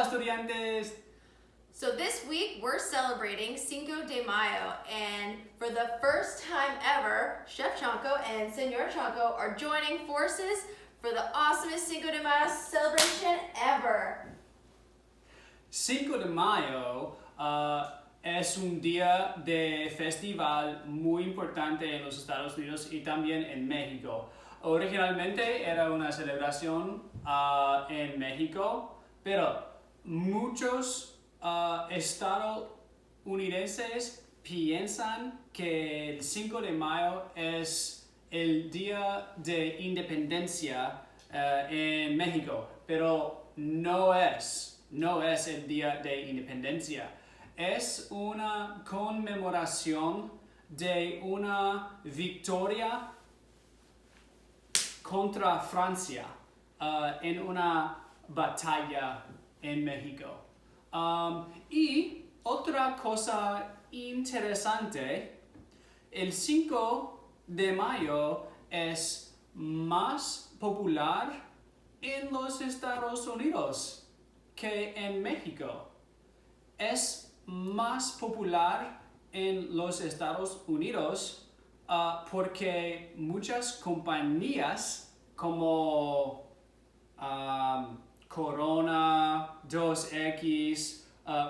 estudiantes! So this week we're celebrating Cinco de Mayo, and for the first time ever, Chef Chonko and Senor Chonko are joining forces for the awesomest Cinco de Mayo celebration ever. Cinco de Mayo es un día de festival muy importante en los Estados Unidos y también en México. Originalmente era una celebración en México, pero muchos estadounidenses piensan que el 5 de mayo es el día de independencia en México, pero no es el día de independencia. Es una conmemoración de una victoria contra Francia en una batalla en México. Y otra cosa interesante, el 5 de mayo es más popular en los Estados Unidos que en México. Es más popular en los Estados Unidos porque muchas compañías como Corona, 2X,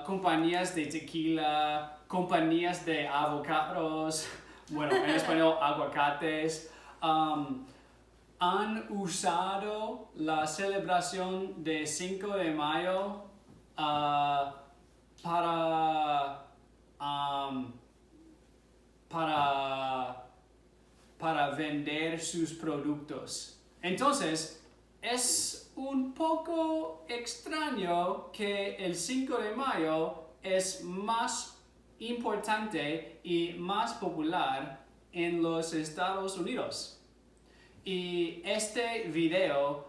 compañías de tequila, compañías de avocados, bueno, en español aguacates, han usado la celebración de 5 de mayo para vender sus productos. Entonces, es un poco extraño que el 5 de mayo es más importante y más popular en los Estados Unidos. Y este video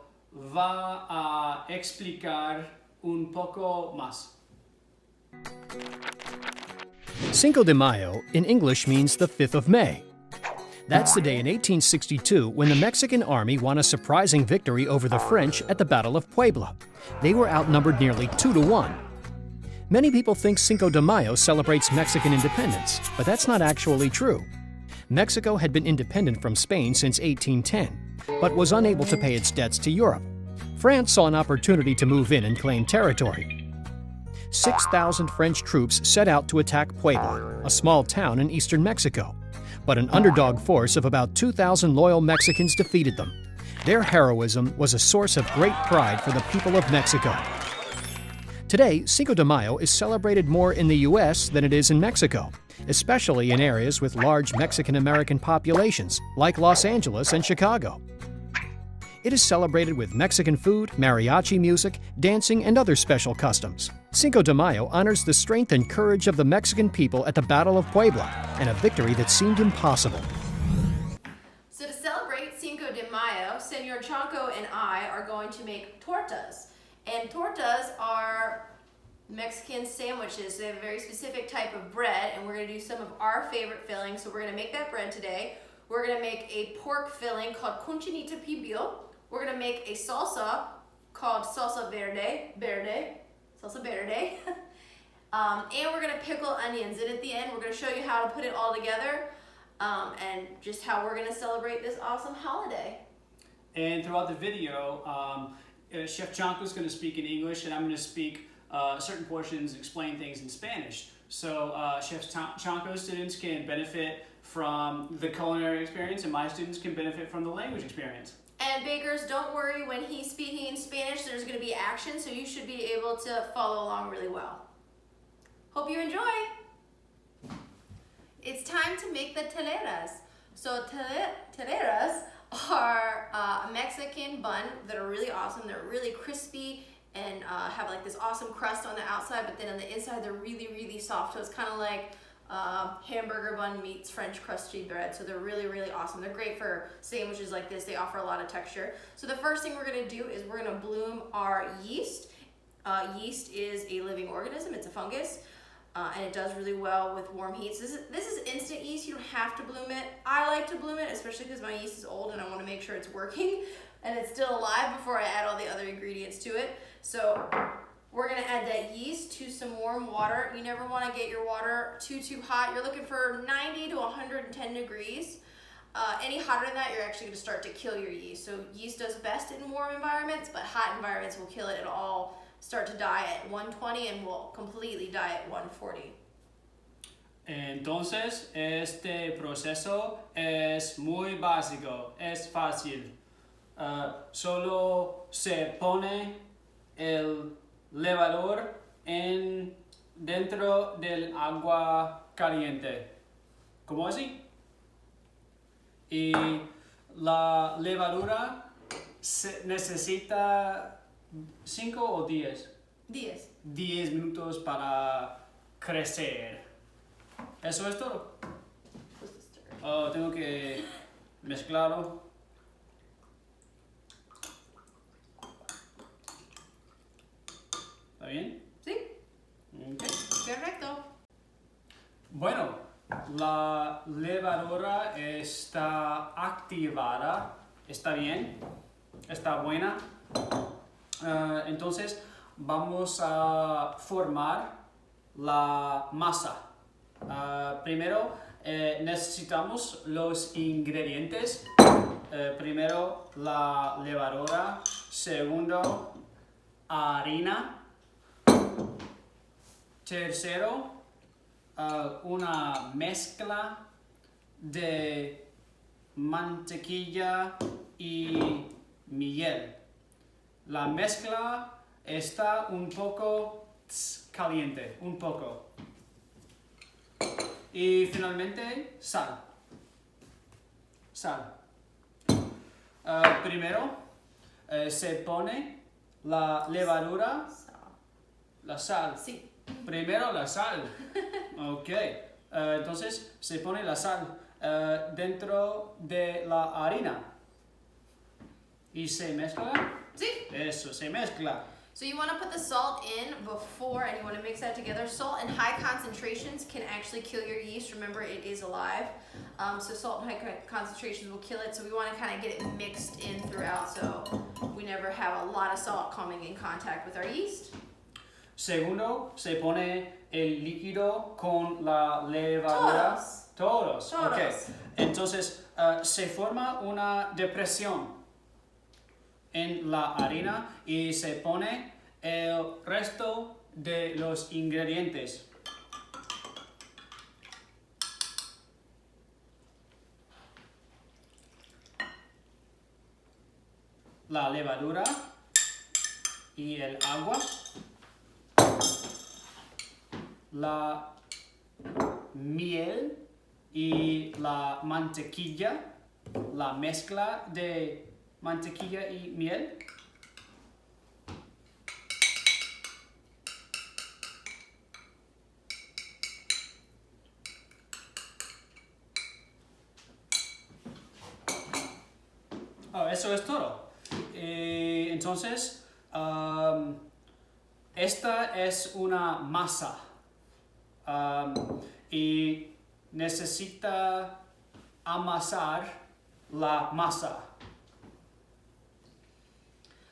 va a explicar un poco más. Cinco de Mayo in English means the 5th of May. That's the day in 1862 when the Mexican army won a surprising victory over the French at the Battle of Puebla. They were outnumbered nearly 2-1. Many people think Cinco de Mayo celebrates Mexican independence, but that's not actually true. Mexico had been independent from Spain since 1810, but was unable to pay its debts to Europe. France saw an opportunity to move in and claim territory. 6,000 French troops set out to attack Puebla, a small town in eastern Mexico. But an underdog force of about 2,000 loyal Mexicans defeated them. Their heroism was a source of great pride for the people of Mexico. Today, Cinco de Mayo is celebrated more in the U.S. than it is in Mexico, especially in areas with large Mexican-American populations, like Los Angeles and Chicago. It is celebrated with Mexican food, mariachi music, dancing, and other special customs. Cinco de Mayo honors the strength and courage of the Mexican people at the Battle of Puebla, and a victory that seemed impossible. So to celebrate Cinco de Mayo, Senor Chonko and I are going to make tortas. And tortas are Mexican sandwiches. They have a very specific type of bread, and we're going to do some of our favorite fillings. So we're going to make that bread today. We're going to make a pork filling called Cochinita Pibil. We're going to make a salsa called salsa verde. And we're going to pickle onions. And at the end, we're going to show you how to put it all together and just how we're going to celebrate this awesome holiday. And throughout the video, Chef Chonko is going to speak in English, and I'm going to speak certain portions, explain things in Spanish. So Chef Chonko's students can benefit from the culinary experience, and my students can benefit from the language experience. And bakers, don't worry, when he's speaking in Spanish, there's going to be action, so you should be able to follow along really well. Hope you enjoy. It's time to make the teleras. So teleras are a Mexican bun that are really awesome. They're really crispy and have like this awesome crust on the outside, but then on the inside they're really, really soft. So it's kind of like hamburger bun meets French crusty bread. So they're really, really awesome. They're great for sandwiches like this. They offer a lot of texture. So the first thing we're gonna do is we're gonna bloom our yeast. Yeast is a living organism. It's a fungus. And it does really well with warm heats. This is instant yeast. You don't have to bloom it. I like to bloom it, especially because my yeast is old and I want to make sure it's working and it's still alive before I add all the other ingredients to it. So We're gonna add that yeast to some warm water. You never wanna get your water too hot. You're looking for 90 to 110 degrees. Any hotter than that, you're actually gonna start to kill your yeast. So yeast does best in warm environments, but hot environments will kill it. It'll all start to die at 120 and will completely die at 140. Entonces, este proceso es muy básico, es fácil. Solo se pone el levador dentro del agua caliente. ¿Cómo así? Y la levadura necesita 5 o 10. 10. 10 minutos para crecer. ¿Eso es todo? Tengo que mezclarlo. ¿Está bien? Sí. Okay. Perfecto. Bueno, la levadura está activada. ¿Está bien? ¿Está buena? Entonces vamos a formar la masa. Primero necesitamos los ingredientes. Primero la levadura. Segundo, harina. Tercero, una mezcla de mantequilla y miel. La mezcla está un poco caliente, un poco. Y finalmente, sal. Sal. Primero se pone la levadura, la sal. Sí. Primero la sal. Ok. Entonces se pone la sal dentro de la harina. ¿Y se mezcla? Sí. Eso, se mezcla. So you want to put the salt in before and you want to mix that together. Salt in high concentrations can actually kill your yeast. Remember, it is alive. So salt in high concentrations will kill it. So we want to kind of get it mixed in throughout so we never have a lot of salt coming in contact with our yeast. Segundo, se pone el líquido con la levadura. Todos. Okay. Entonces, se forma una depresión en la harina y se pone el resto de los ingredientes. La levadura y el agua. La miel y la mantequilla, la mezcla de mantequilla y miel. Eso es todo. Entonces, esta es una masa. Y necesita amasar la masa.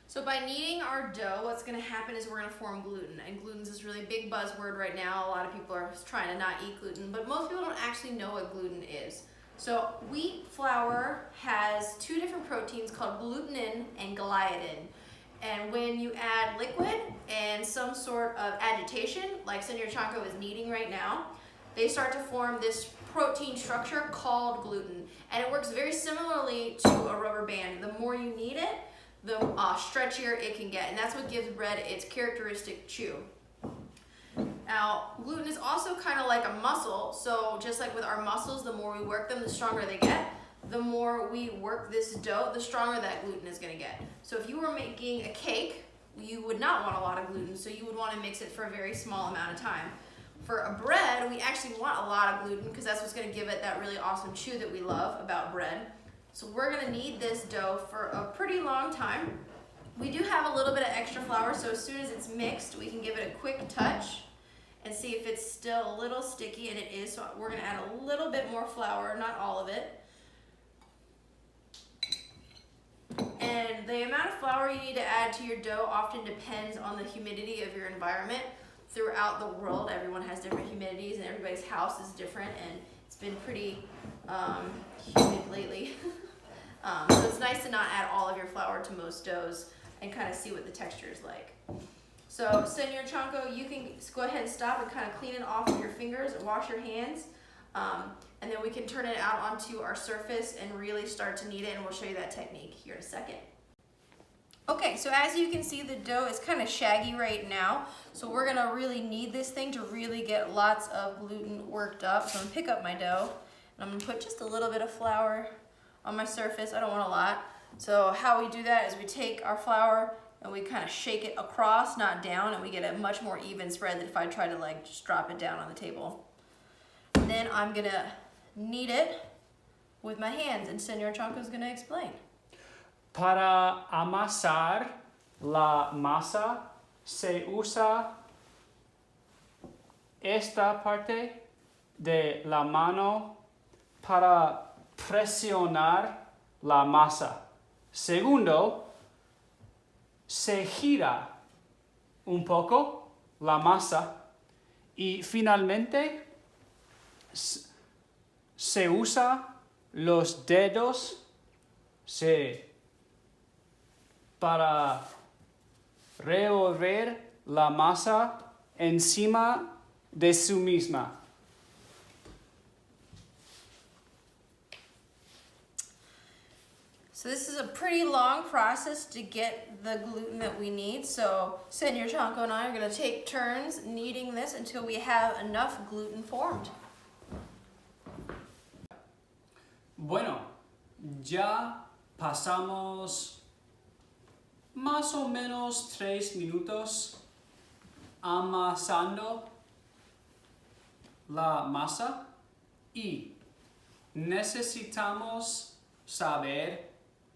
So by kneading our dough, what's going to happen is we're going to form gluten. And gluten's this really big buzzword right now. A lot of people are trying to not eat gluten, but most people don't actually know what gluten is. So wheat flour has two different proteins called glutenin and gliadin. And when you add liquid and some sort of agitation, like Senor Chonko is kneading right now, they start to form this protein structure called gluten. And it works very similarly to a rubber band. The more you knead it, the stretchier it can get. And that's what gives bread its characteristic chew. Now, gluten is also kind of like a muscle. So just like with our muscles, the more we work them, the stronger they get. The more we work this dough, the stronger that gluten is going to get. So if you were making a cake, you would not want a lot of gluten, so you would want to mix it for a very small amount of time. For a bread, we actually want a lot of gluten because that's what's going to give it that really awesome chew that we love about bread. So we're going to knead this dough for a pretty long time. We do have a little bit of extra flour, so as soon as it's mixed, we can give it a quick touch and see if it's still a little sticky, and it is. So we're going to add a little bit more flour, not all of it. And the amount of flour you need to add to your dough often depends on the humidity of your environment. Throughout the world, everyone has different humidities and everybody's house is different, and it's been pretty humid lately. So it's nice to not add all of your flour to most doughs and kind of see what the texture is like. So Senor Chonko, you can go ahead and stop and kind of clean it off with your fingers and wash your hands. And then we can turn it out onto our surface and really start to knead it, and we'll show you that technique here in a second. Okay, so as you can see, the dough is kind of shaggy right now. So we're gonna really knead this thing to really get lots of gluten worked up. So I'm gonna pick up my dough and I'm gonna put just a little bit of flour on my surface. I don't want a lot. So how we do that is we take our flour and we kind of shake it across, not down, and we get a much more even spread than if I try to like just drop it down on the table. And then I'm gonna knead it with my hands, and Senor Chonko is gonna explain. Para amasar la masa se usa esta parte de la mano para presionar la masa. Segundo, se gira un poco la masa y finalmente se usa los dedos para revolver la masa encima de sí misma. So this is a pretty long process to get the gluten that we need. So Senor Chonko and I are going to take turns kneading this until we have enough gluten formed. Bueno, ya pasamos más o menos 3 minutos amasando la masa y necesitamos saber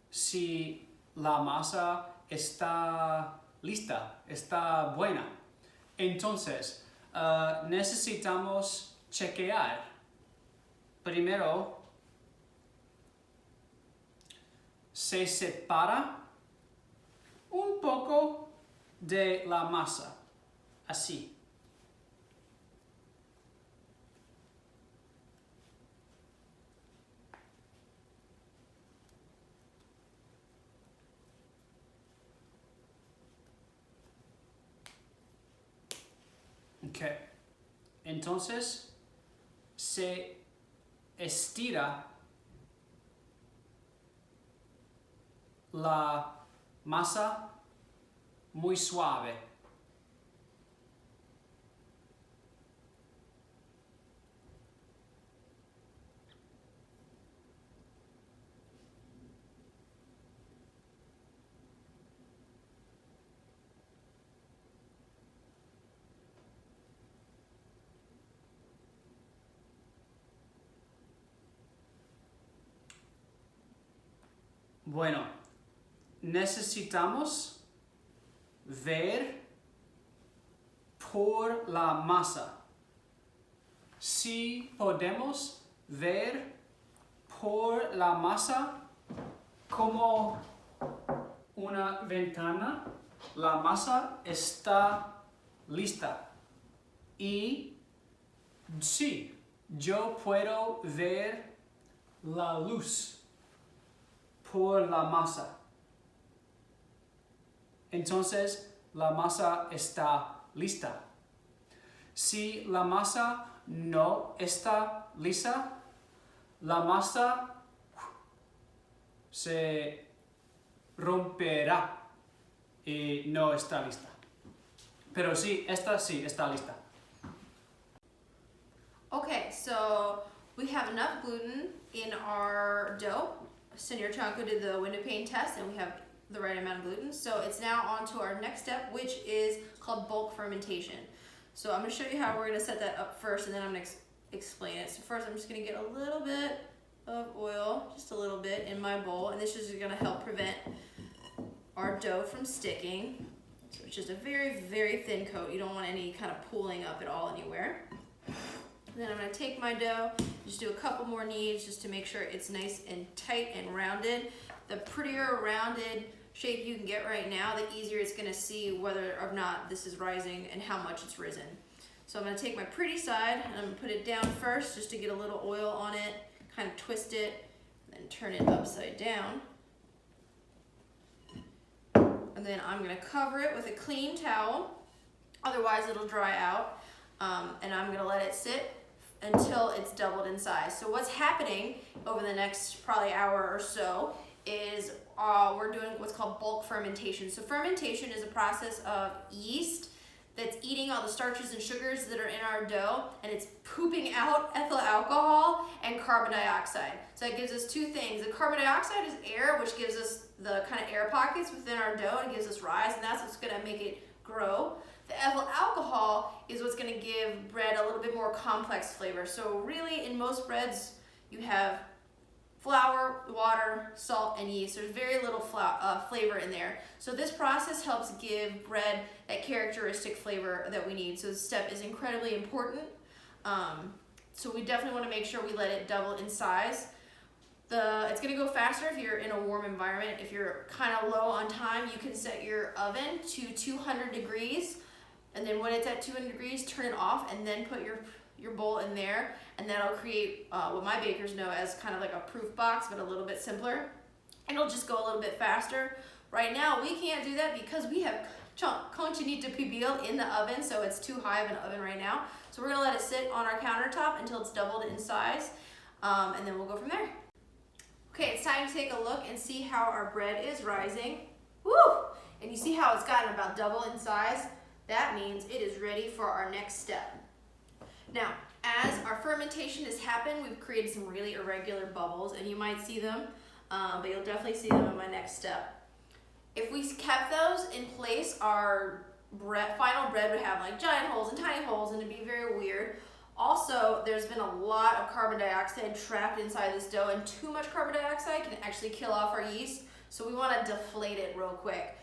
si la masa está lista, está buena. Entonces, necesitamos chequear. Primero, se separa un poco de la masa, así. Okay. Entonces, se estira la masa muy suave. Bueno, necesitamos ver por la masa. Si podemos ver por la masa como una ventana, la masa está lista. Y sí, yo puedo ver la luz por la masa. Entonces, la masa está lista. Si la masa no está lista, la masa se romperá y no está lista. Pero sí, esta sí está lista. Okay, so we have enough gluten in our dough. Senor Chonko did the window pane test and we have the right amount of gluten. So it's now on to our next step, which is called bulk fermentation. So I'm going to show you how we're going to set that up first, and then I'm going to explain it. So first I'm just going to get a little bit of oil, just a little bit, in my bowl, and this is going to help prevent our dough from sticking. So it's just a very, very thin coat. You don't want any kind of pooling up at all anywhere. And then I'm going to take my dough, just do a couple more kneads just to make sure it's nice and tight and rounded. the prettier rounded shape you can get right now, the easier it's gonna see whether or not this is rising and how much it's risen. So I'm gonna take my pretty side and I'm gonna put it down first just to get a little oil on it, kind of twist it, then turn it upside down. And then I'm gonna cover it with a clean towel, otherwise it'll dry out. And I'm gonna let it sit until it's doubled in size. So what's happening over the next probably hour or so is we're doing what's called bulk fermentation. So fermentation is a process of yeast that's eating all the starches and sugars that are in our dough, and it's pooping out ethyl alcohol and carbon dioxide. So it gives us two things. The carbon dioxide is air, which gives us the kind of air pockets within our dough and gives us rise, and that's what's gonna make it grow. The ethyl alcohol is what's gonna give bread a little bit more complex flavor. So really, in most breads, you have flour, water, salt, and yeast. There's very little flavor in there. So this process helps give bread that characteristic flavor that we need. So this step is incredibly important. So we definitely wanna make sure we let it double in size. It's gonna go faster if you're in a warm environment. If you're kind of low on time, you can set your oven to 200 degrees. And then when it's at 200 degrees, turn it off and then put your bowl in there, and that'll create what my bakers know as kind of like a proof box, but a little bit simpler. It'll just go a little bit faster. Right now, we can't do that because we have Cochinita Pibil in the oven, so it's too high of an oven right now. So we're gonna let it sit on our countertop until it's doubled in size, and then we'll go from there. Okay, it's time to take a look and see how our bread is rising. Woo! And you see how it's gotten about double in size? That means it is ready for our next step. Now, as our fermentation has happened, we've created some really irregular bubbles, and you might see them, but you'll definitely see them in my next step. If we kept those in place, our final bread would have like giant holes and tiny holes, and it'd be very weird. Also, there's been a lot of carbon dioxide trapped inside this dough, and too much carbon dioxide can actually kill off our yeast, so we want to deflate it real quick.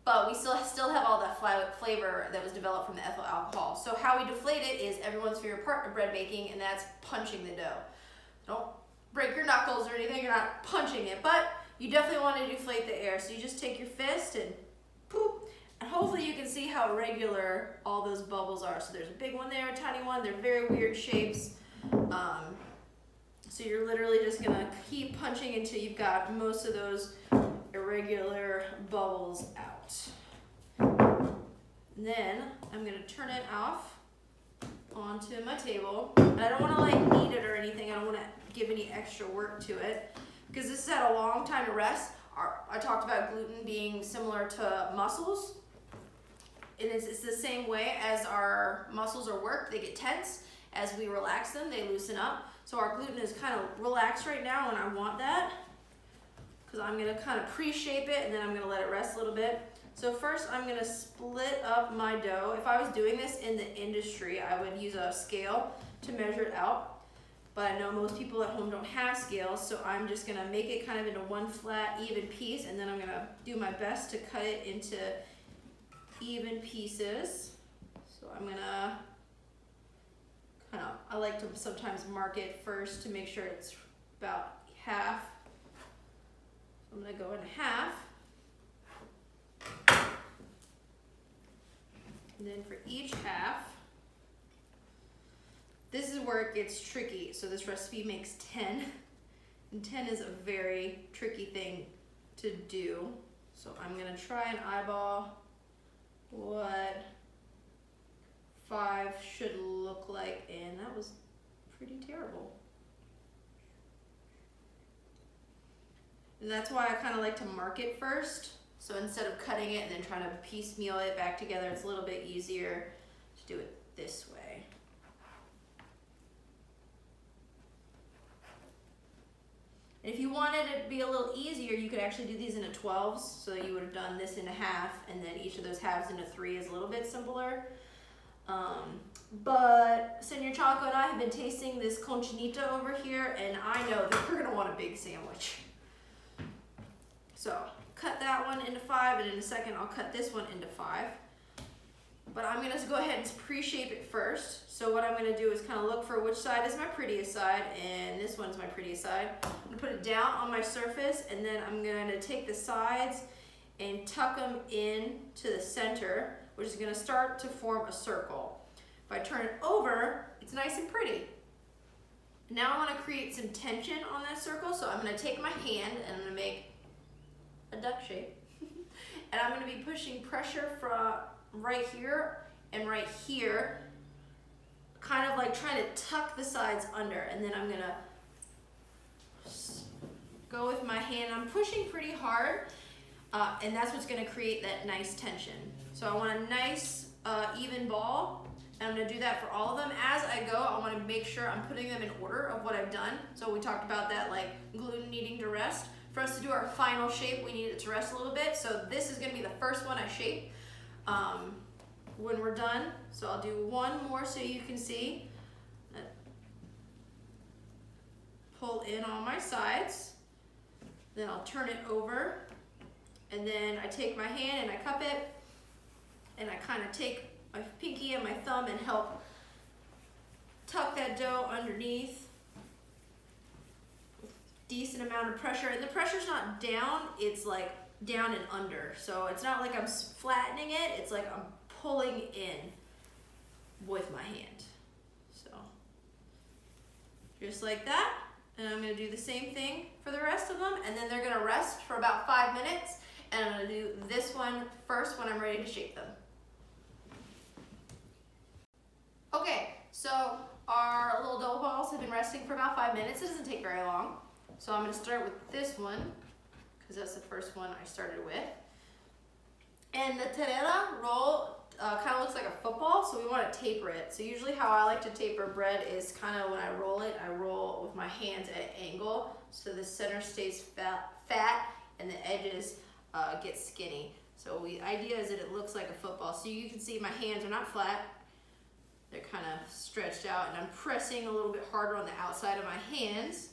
But we still have all that flavor that was developed from the ethyl alcohol. So how we deflate it is everyone's favorite part of bread baking, and that's punching the dough. Don't break your knuckles or anything, you're not punching it, but you definitely want to deflate the air. So you just take your fist and poop, and hopefully you can see how regular all those bubbles are. So there's a big one there, a tiny one, they're very weird shapes. So you're literally just gonna keep punching until you've got most of those irregular bubbles out. And then I'm gonna turn it off onto my table. And I don't wanna like knead it or anything. I don't wanna give any extra work to it because this has had a long time to rest. I talked about gluten being similar to muscles. It's the same way as our muscles are worked. They get tense. As we relax them, they loosen up. So our gluten is kind of relaxed right now, and I want that because I'm gonna kind of pre-shape it and then I'm gonna let it rest a little bit. So first I'm gonna split up my dough. If I was doing this in the industry, I would use a scale to measure it out. But I know most people at home don't have scales, so I'm just gonna make it kind of into one flat, even piece, and then I'm gonna do my best to cut it into even pieces. So I'm gonna I like to sometimes mark it first to make sure it's about half. I'm gonna go in half. And then for each half, this is where it gets tricky. So this recipe makes 10, and 10 is a very tricky thing to do. So I'm gonna try and eyeball what 5 should look like, and that was pretty terrible. And that's why I kind of like to mark it first. So instead of cutting it and then trying to piecemeal it back together, it's a little bit easier to do it this way. And if you wanted it to be a little easier, you could actually do these into 12s. So you would have done this in a half, and then each of those halves into 3 is a little bit simpler. But Senor Chonko and I have been tasting this Cochinita over here, and I know that we're gonna want a big sandwich. So cut that one into 5, and in a second I'll cut this one into 5. but I'm gonna go ahead and pre-shape it first. So what I'm gonna do is kind of look for which side is my prettiest side, and this one's my prettiest side. I'm gonna put it down on my surface, and then I'm gonna take the sides and tuck them in to the center, which is gonna start to form a circle. If I turn it over, it's nice and pretty. Now I wanna create some tension on that circle, so I'm gonna take my hand and I'm gonna make a duck shape. And I'm gonna be pushing pressure from right here and right here, kind of like trying to tuck the sides under, and then I'm gonna go with my hand. I'm pushing pretty hard, and that's what's gonna create that nice tension. So I want a nice even ball, and I'm gonna do that for all of them. As I go, I wanna make sure I'm putting them in order of what I've done. So we talked about that, like gluten needing to rest. For us to do our final shape, we need it to rest a little bit. So this is gonna be the first one I shape when we're done. So I'll do one more so you can see. Pull in on my sides. Then I'll turn it over. And then I take my hand and I cup it. And I kind of take my pinky and my thumb and help tuck that dough underneath. Decent amount of pressure, and the pressure's not down, it's like down and under. So it's not like I'm flattening it, it's like I'm pulling in with my hand. So just like that. And I'm gonna do the same thing for the rest of them, and then they're gonna rest for about 5 minutes, and I'm gonna do this one first when I'm ready to shape them. Okay, so our little dough balls have been resting for about 5 minutes. It doesn't take very long. So I'm gonna start with this one, because that's the first one I started with. And the terera roll kind of looks like a football, so we want to taper it. So usually how I like to taper bread is kind of when I roll it, I roll with my hands at an angle, so the center stays fat and the edges get skinny. So the idea is that it looks like a football. So you can see my hands are not flat, they're kind of stretched out, and I'm pressing a little bit harder on the outside of my hands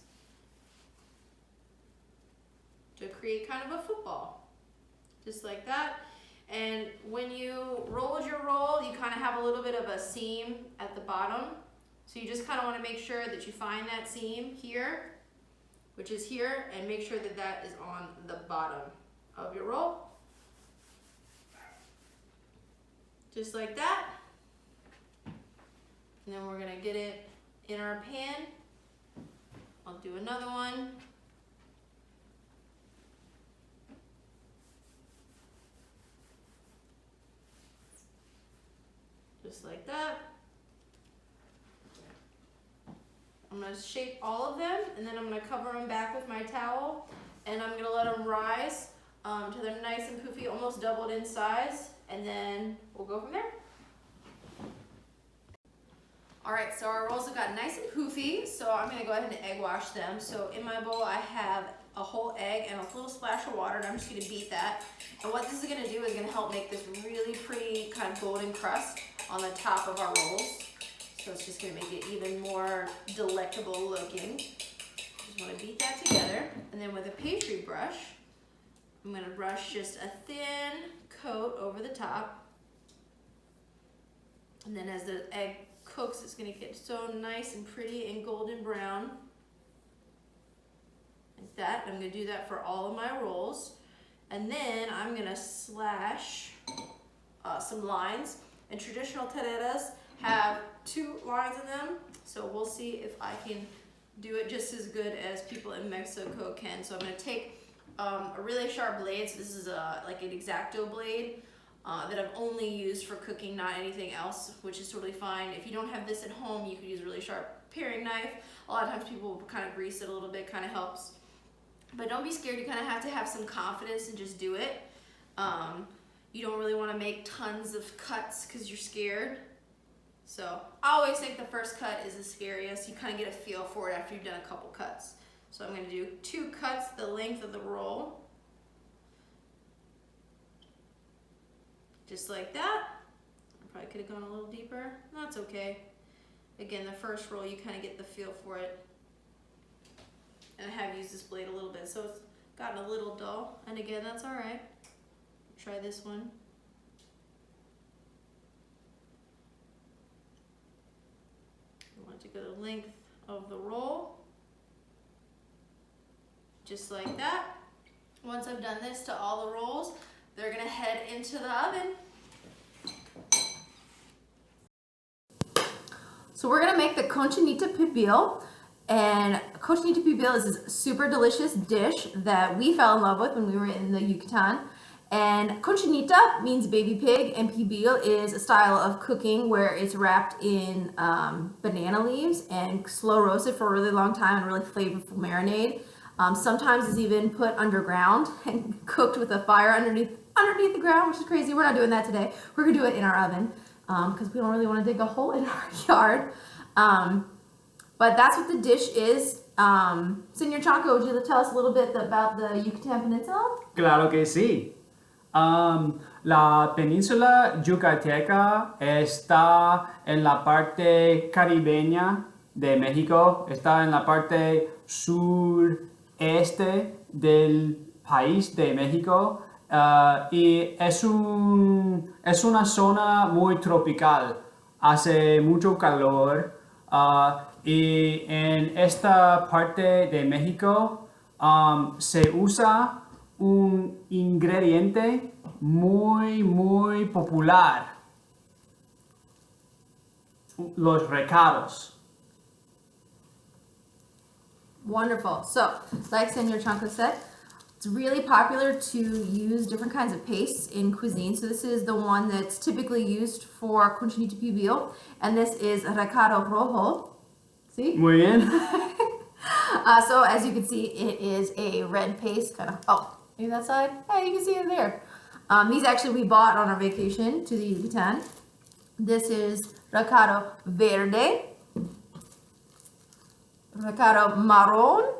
to create kind of a football, just like that. And when you rolled your roll, you kind of have a little bit of a seam at the bottom. So you just kind of want to make sure that you find that seam here, which is here, and make sure that that is on the bottom of your roll. Just like that. And then we're gonna get it in our pan. I'll do another one. Just like that. I'm gonna shape all of them, and then I'm gonna cover them back with my towel, and I'm gonna let them rise till they're nice and poofy, almost doubled in size, and then we'll go from there. All right, so our rolls have got nice and poofy, so I'm gonna go ahead and egg wash them. So in my bowl, I have a whole egg and a little splash of water, and I'm just gonna beat that. And what this is gonna do is gonna help make this really pretty kind of golden crust on the top of our rolls. So it's just gonna make it even more delectable looking. Just wanna beat that together. And then with a pastry brush, I'm gonna brush just a thin coat over the top. And then as the egg cooks, it's gonna get so nice and pretty and golden brown. Like that. I'm gonna do that for all of my rolls. And then I'm gonna slash some lines. And traditional Teleras have 2 lines in them, so we'll see if I can do it just as good as people in Mexico can. So I'm gonna take a really sharp blade. So this is like an X-Acto blade that I've only used for cooking, not anything else, which is totally fine. If you don't have this at home, you could use a really sharp paring knife. A lot of times people will kind of grease it a little bit, kind of helps. But don't be scared, you kind of have to have some confidence and just do it. You don't really want to make tons of cuts because you're scared. So I always think the first cut is the scariest. You kind of get a feel for it after you've done a couple cuts. So I'm going to do 2 cuts the length of the roll. Just like that. I probably could have gone a little deeper. That's okay. Again, the first roll, you kind of get the feel for it. And I have used this blade a little bit, so it's gotten a little dull. And again, that's all right. Try this one. to go the length of the roll. Just like that. Once I've done this to all the rolls, they're gonna head into the oven. So we're gonna make the Cochinita Pibil. And Cochinita Pibil is this super delicious dish that we fell in love with when we were in the Yucatan. And Cochinita means baby pig, and Pibil is a style of cooking where it's wrapped in banana leaves and slow roasted for a really long time and really flavorful marinade. Sometimes it's even put underground and cooked with a fire underneath the ground, which is crazy. We're not doing that today. We're gonna do it in our oven because we don't really want to dig a hole in our yard. But that's what the dish is. Senor Chonko, would you tell us a little bit about the Yucatan Peninsula? Claro que sí. La península yucateca está en la parte caribeña de México, está en la parte sureste del país de México y es una zona muy tropical, hace mucho calor. Y en esta parte de México se usa un ingrediente muy popular, los recados. Wonderful. So, like Senor Chonko said, it's really popular to use different kinds of pastes in cuisine. So this is the one that's typically used for Cochinita Pibil, and this is recado rojo. See? Muy bien. So as you can see, it is a red paste, kind of. Oh, maybe that side. Yeah, you can see it there. These actually we bought on our vacation to the Yucatan. This is recado verde, recado marron.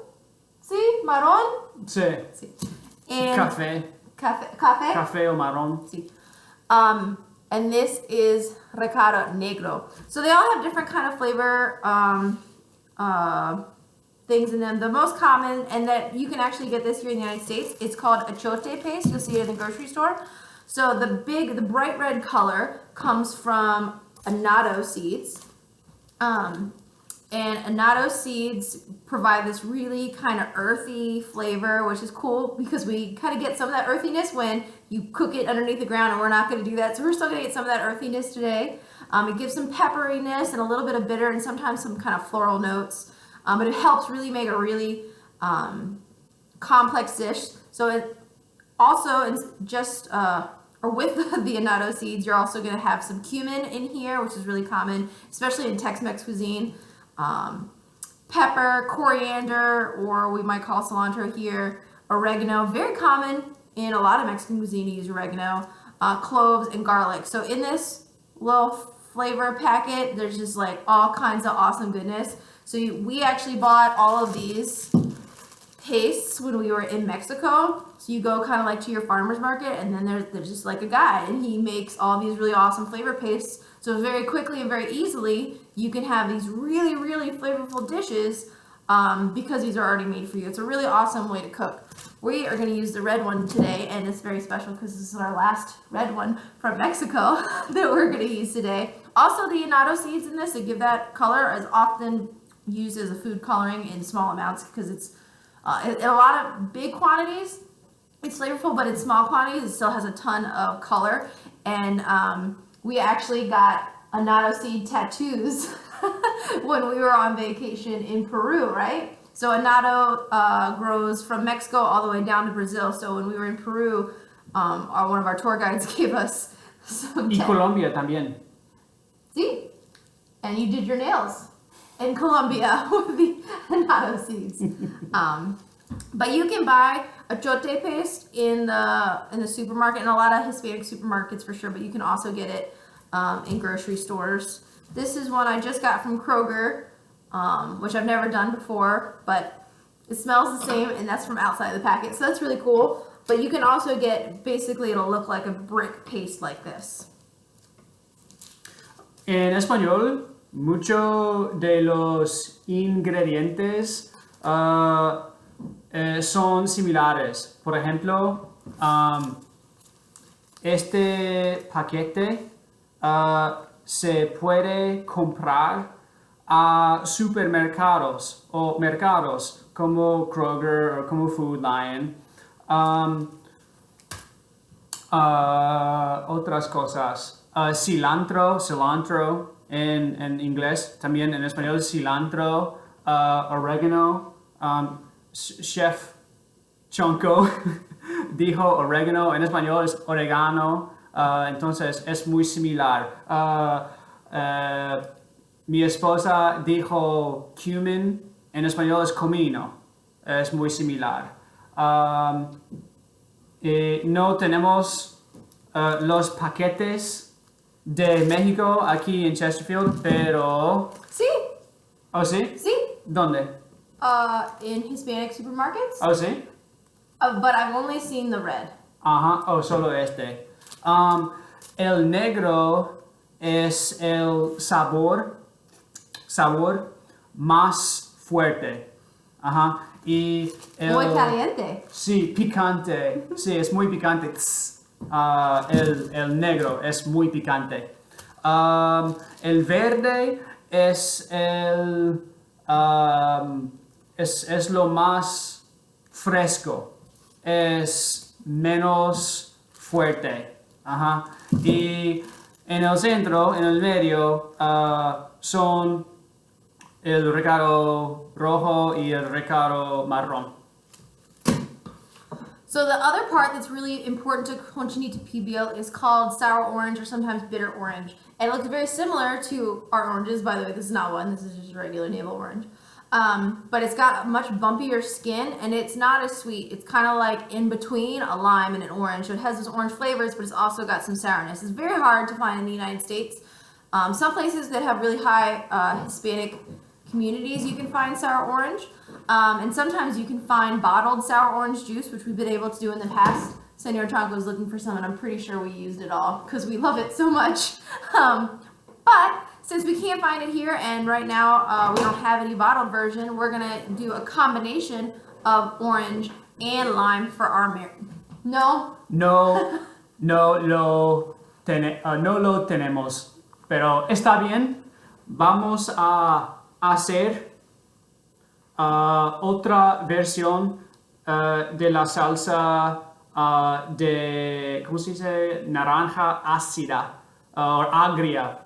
See, marron. Sí. Sí. And Café. Café. Café o marrón. Sí. And this is recado negro. So they all have different kind of flavor things in them. The most common, and that you can actually get this here in the United States, it's called Achiote Paste. You'll see it in the grocery store. So the bright red color comes from annatto seeds. And annatto seeds provide this really kind of earthy flavor, which is cool because we kind of get some of that earthiness when you cook it underneath the ground, and we're not going to do that. So we're still going to get some of that earthiness today. It gives some pepperiness and a little bit of bitter and sometimes some kind of floral notes. But it helps really make a really complex dish. So it also just or with the annatto seeds, you're also going to have some cumin in here, which is really common, especially in Tex-Mex cuisine. Pepper, coriander, or we might call cilantro here, oregano, very common in a lot of Mexican cuisine to use oregano, cloves, and garlic. So in this little flavor packet, there's just like all kinds of awesome goodness. So we actually bought all of these pastes when we were in Mexico. So you go kind of like to your farmer's market, and then there's just like a guy, and he makes all these really awesome flavor pastes. So very quickly and very easily, you can have these really flavorful dishes because these are already made for you. It's a really awesome way to cook. We are going to use the red one today, and it's very special because this is our last red one from Mexico that we're going to use today. Also, the annatto seeds in this, to give that color, is often used as a food coloring in small amounts because it's in a lot of big quantities. It's flavorful, but in small quantities, it still has a ton of color. And we actually got annatto seed tattoos when we were on vacation in Peru, right? So annatto grows from Mexico all the way down to Brazil. So when we were in Peru, one of our tour guides gave us some. Y Colombia también. See? And you did your nails in Colombia with the annatto seeds. But you can buy achiote paste in the supermarket, in a lot of Hispanic supermarkets for sure, but you can also get it in grocery stores. This is one I just got from Kroger, which I've never done before, but it smells the same, and that's from outside the packet, so that's really cool. But you can also get, basically it'll look like a brick paste like this. En español, muchos de los ingredientes son similares. Por ejemplo, este paquete se puede comprar a supermercados o mercados como Kroger o como Food Lion. Otras cosas. Cilantro en inglés, también en español cilantro, oregano, chef Chonko dijo oregano, en español es oregano, entonces es muy similar. Mi esposa dijo cumin, en español es comino, es muy similar. No tenemos los paquetes de México aquí en Chesterfield, pero... Sí. ¿Oh, sí? Sí. ¿Dónde? In Hispanic supermarkets. ¿Oh, sí? But I've only seen the red. Ajá, solo este. El negro es el sabor más fuerte. Ajá. Y Muy caliente. Sí, picante. Sí, es muy picante. El negro es muy picante. El verde es es lo más fresco. Es menos fuerte. Ajá. Y en el centro, en el medio, son el recado rojo y el recado marrón. So the other part that's really important to Cochinita Pibil is called sour orange or sometimes bitter orange. And it looks very similar to our oranges. By the way, this is not one. This is just a regular navel orange. But it's got a much bumpier skin and it's not as sweet. It's kind of like in between a lime and an orange. So it has those orange flavors, but it's also got some sourness. It's very hard to find in the United States. Some places that have really high Hispanic communities, you can find sour orange. And sometimes you can find bottled sour orange juice, which we've been able to do in the past. Senor Chonko was looking for some, and I'm pretty sure we used it all because we love it so much. But since we can't find it here, and right now we don't have any bottled version, we're gonna do a combination of orange and lime for our No lo tenemos, pero está bien. Vamos a hacer otra versión de la salsa de, ¿cómo se dice? Naranja ácida o agria.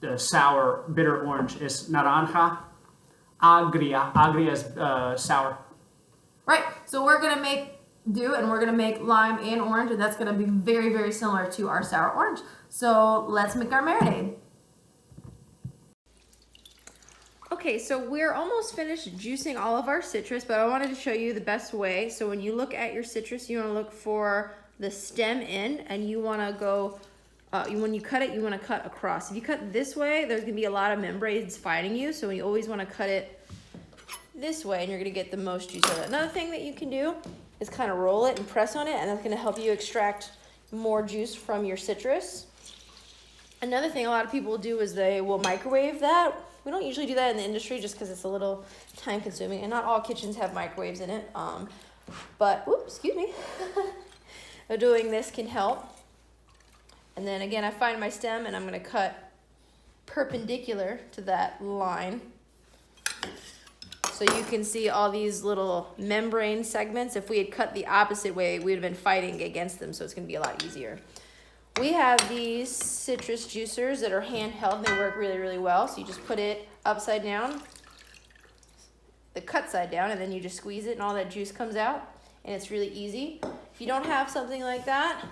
The sour, bitter orange is naranja. Agria is sour. Right, so we're gonna make lime and orange, and that's gonna be very, very similar to our sour orange. So let's make our marinade. Okay, so we're almost finished juicing all of our citrus, but I wanted to show you the best way. So when you look at your citrus, you want to look for the stem end, and you want to go, when you cut it, you want to cut across. If you cut this way, there's going to be a lot of membranes fighting you, so you always want to cut it this way, and you're going to get the most juice out of it. Another thing that you can do is kind of roll it and press on it, and that's going to help you extract more juice from your citrus. Another thing a lot of people do is they will microwave that. We don't usually do that in the industry just because it's a little time consuming, and not all kitchens have microwaves in it. But, oops, excuse me. Doing this can help. And then again, I find my stem and I'm gonna cut perpendicular to that line. So you can see all these little membrane segments. If we had cut the opposite way, we would have been fighting against them, so it's gonna be a lot easier. We have these citrus juicers that are handheld and they work really, really well. So you just put it upside down, the cut side down, and then you just squeeze it and all that juice comes out. And it's really easy. If you don't have something like that,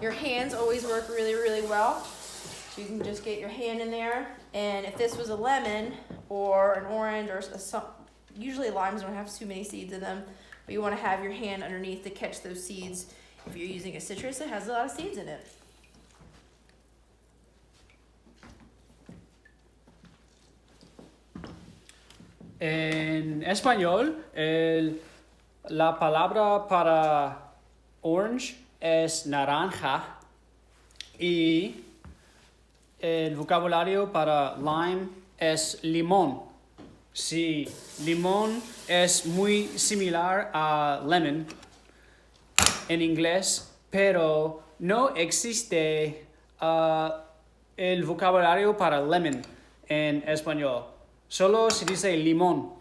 your hands always work really, really well. So you can just get your hand in there. And if this was a lemon or an orange or usually limes don't have too many seeds in them, but you want to have your hand underneath to catch those seeds. If you're using a citrus that has a lot of seeds in it. En español, la palabra para orange es naranja y el vocabulario para lime es limón. Sí, limón es muy similar a lemon en inglés, pero no existe el vocabulario para lemon en español. Solo se dice limón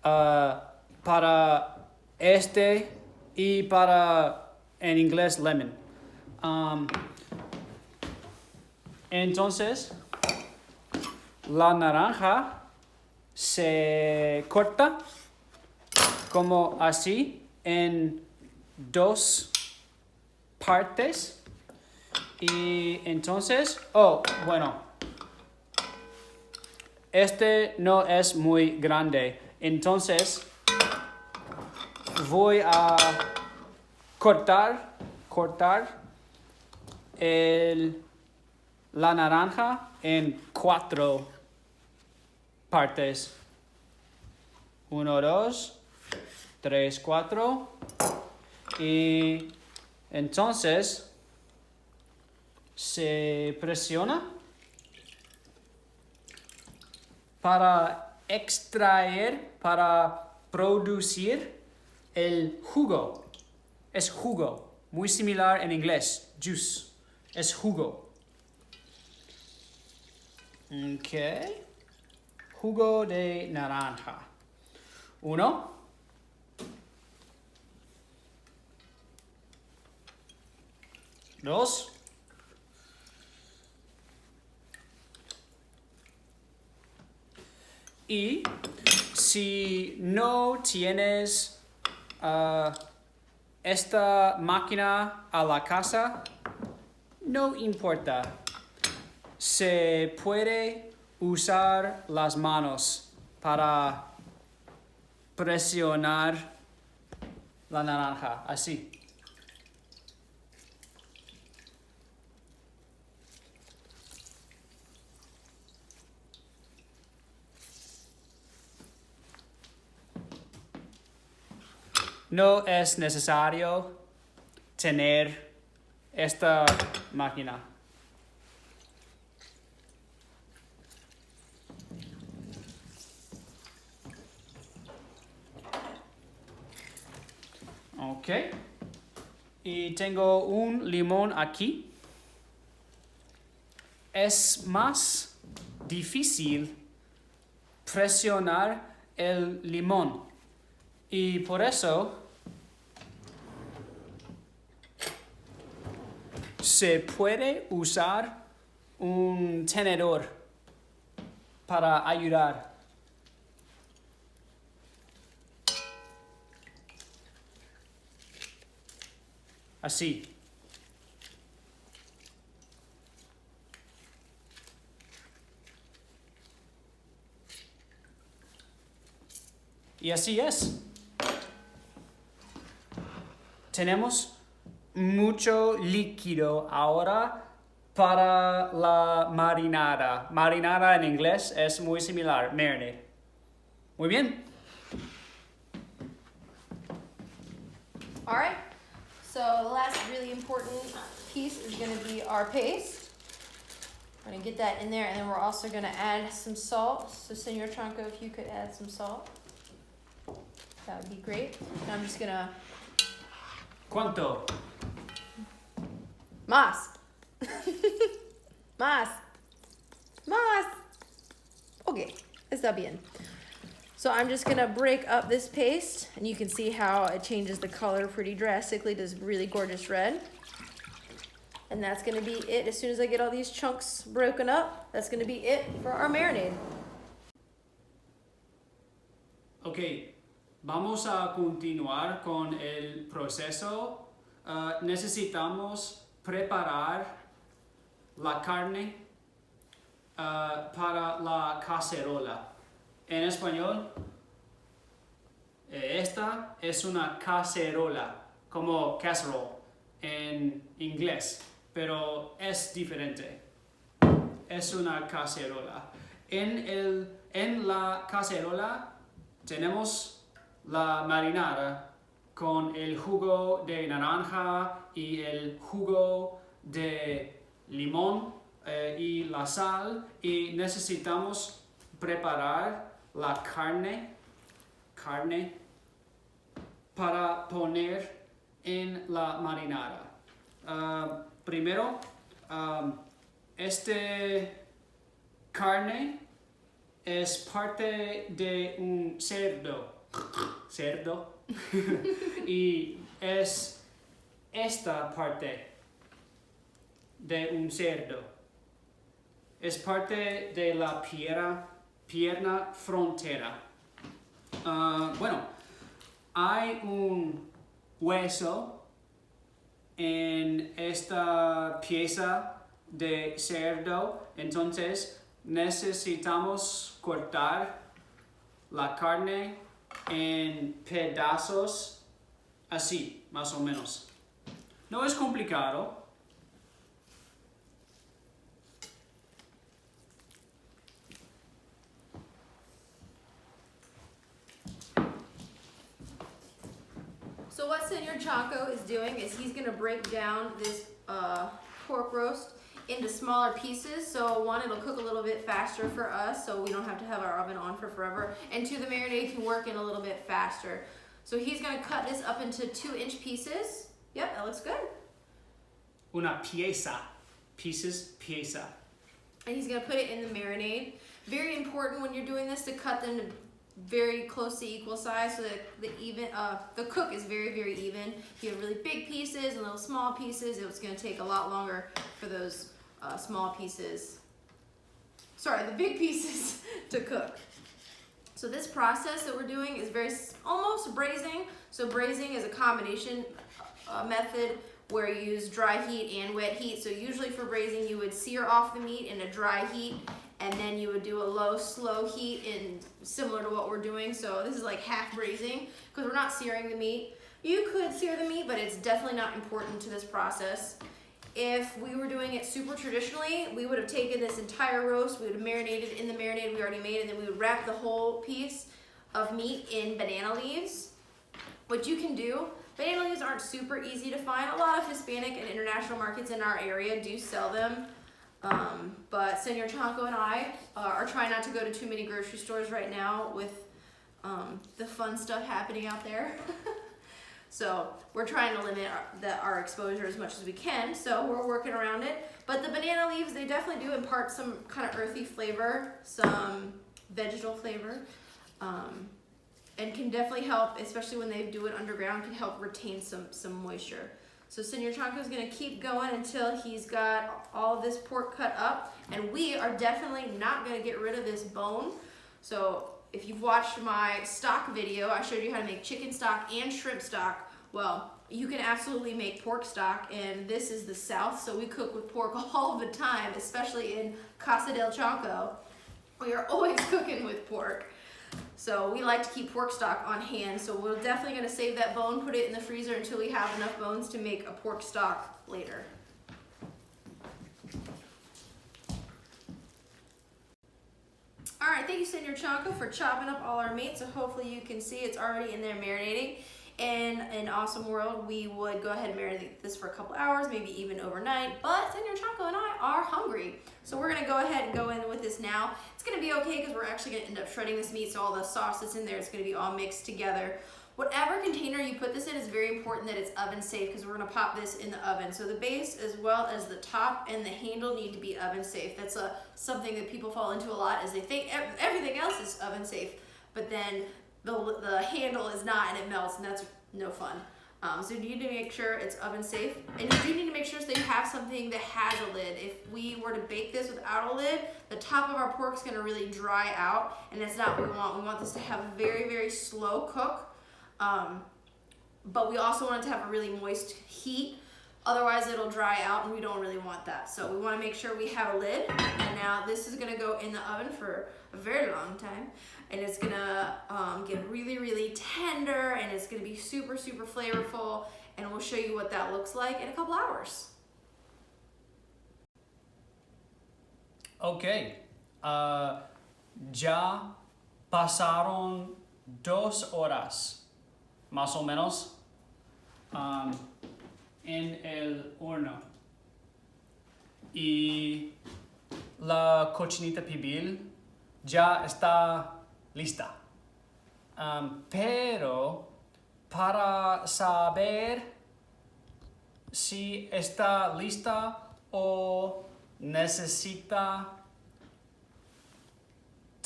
para este y para en inglés lemon. Entonces, la naranja se corta como así en dos partes. Y entonces, este no es muy grande. Entonces, voy a cortar la naranja en 4 partes. 1, 2, 3, 4. Y entonces se presiona para extraer, para producir el jugo. Es jugo, muy similar en inglés, juice. Es jugo. Ok. Jugo de naranja. 1. 2. 3. Y si no tienes esta máquina a la casa, no importa. Se puede usar las manos para presionar la naranja, así. No es necesario tener esta máquina. Ok. Y tengo un limón aquí. Es más difícil presionar el limón. Y por eso se puede usar un tenedor para ayudar. Así. Y así es. Tenemos mucho líquido ahora para la marinada. Marinada en inglés es muy similar, marinade. Muy bien. All right. So the last really important piece is going to be our paste. We're going to get that in there, and then we're also going to add some salt. So Senor Chonko, if you could add some salt, that would be great. Now I'm just going to... ¿Cuánto? Más. Más. Okay, está bien. So I'm just gonna break up this paste, and you can see how it changes the color pretty drastically to this really gorgeous red. And that's gonna be it. As soon as I get all these chunks broken up, that's gonna be it for our marinade. Ok, vamos a continuar con el proceso. Necesitamos preparar la carne para la cacerola. En español, esta es una cacerola, como casserole en inglés, pero es diferente. Es una cacerola. En la cacerola tenemos la marinada con el jugo de naranja y el jugo de limón y la sal, y necesitamos preparar la carne para poner en la marinada. Primero, este carne es parte de un cerdo. Cerdo. Y es esta parte de un cerdo. Es parte de la pierna frontera. Bueno, hay un hueso en esta pieza de cerdo, entonces necesitamos cortar la carne en pedazos así, más o menos. No es complicado. So what Senor Chonko is doing is he's gonna break down this pork roast into smaller pieces. So one, it'll cook a little bit faster for us, so we don't have to have our oven on for forever. And two, the marinade can work in a little bit faster. So he's gonna cut this up into 2-inch pieces. Yep, that looks good. Una pieza. Pieces, pieza. And he's gonna put it in the marinade. Very important when you're doing this to cut them to very close to equal size so that the cook is very, very even. If you have really big pieces and little small pieces, it's gonna take a lot longer for those small pieces. Sorry, the big pieces to cook. So this process that we're doing is almost braising. So braising is a combination method where you use dry heat and wet heat. So usually for braising, you would sear off the meat in a dry heat, and then you would do a low, slow heat similar to what we're doing. So this is like half braising because we're not searing the meat. You could sear the meat, but it's definitely not important to this process. If we were doing it super traditionally, we would have taken this entire roast, we would have marinated in the marinade we already made, and then we would wrap the whole piece of meat in banana leaves. What you can do, banana leaves aren't super easy to find. A lot of Hispanic and international markets in our area do sell them. But Senor Chonko and I are trying not to go to too many grocery stores right now with the fun stuff happening out there. So we're trying to limit our exposure as much as we can, so we're working around it. But the banana leaves, they definitely do impart some kind of earthy flavor, some vegetal flavor, and can definitely help, especially when they do it underground, can help retain some moisture. So Senor Chonko is gonna keep going until he's got all of this pork cut up, and we are definitely not gonna get rid of this bone. So if you've watched my stock video, I showed you how to make chicken stock and shrimp stock. Well, you can absolutely make pork stock, and this is the South, so we cook with pork all the time, especially in Casa del Chonko. We are always cooking with pork. So we like to keep pork stock on hand, so we're definitely gonna save that bone, put it in the freezer until we have enough bones to make a pork stock later. All right, thank you, Senor Chonko, for chopping up all our meat. So hopefully you can see it's already in there marinating. In an awesome world, we would go ahead and marinate this for a couple hours, maybe even overnight. But Senor Chonko and I are hungry, so we're gonna go ahead and go in with this now. It's gonna be okay because we're actually gonna end up shredding this meat, so all the sauce that's in there is gonna be all mixed together. Whatever container you put this in is very important that it's oven safe because we're gonna pop this in the oven. So the base as well as the top and the handle need to be oven safe. That's something that people fall into a lot, is they think everything else is oven safe, but then the handle is not, and it melts, and that's no fun. So you need to make sure it's oven safe, and you do need to make sure that you have something that has a lid. If we were to bake this without a lid, the top of our pork is gonna really dry out, and that's not what we want. We want this to have a very, very slow cook. But we also want it to have a really moist heat, otherwise it'll dry out, and we don't really want that. So we want to make sure we have a lid. And now this is going to go in the oven for a very long time, and it's going to get really, really tender, and it's going to be super, super flavorful, and we'll show you what that looks like in a couple hours. Okay, ya pasaron 2 horas más o menos en el horno, y la cochinita pibil ya está lista. Pero para saber si está lista o necesita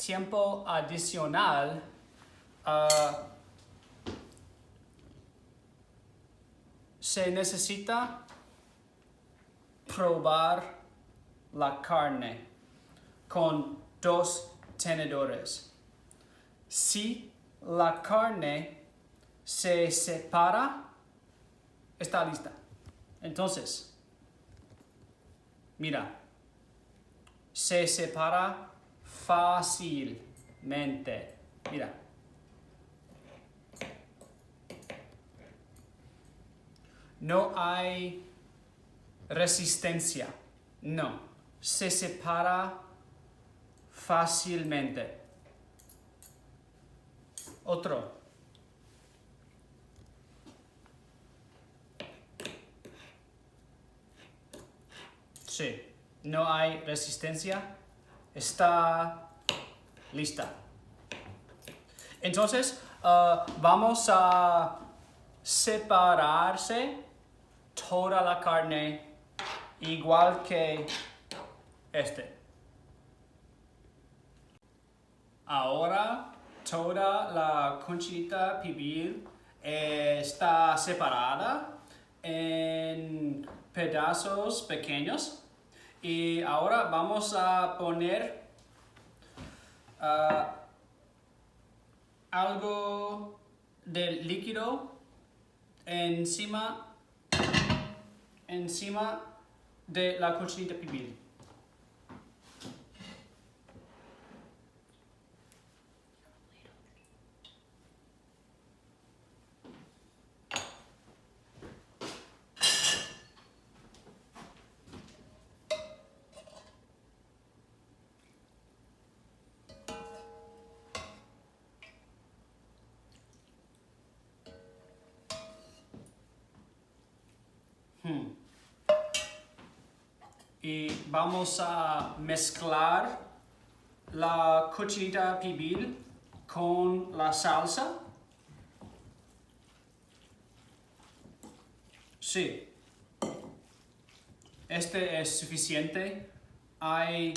tiempo adicional, se necesita probar la carne con 2 tenedores. Si la carne se separa, está lista. Entonces, mira, se separa fácilmente. Mira. No hay resistencia. No. Se separa fácilmente. Otro. Sí. No hay resistencia. Está lista. Entonces, vamos a separarse toda la carne igual que este. Ahora toda la Cochinita Pibil está separada en pedazos pequeños y ahora vamos a poner algo de líquido encima de la Cochinita Pibil. Y vamos a mezclar la Cochinita Pibil con la salsa. Sí. Este es suficiente. Hay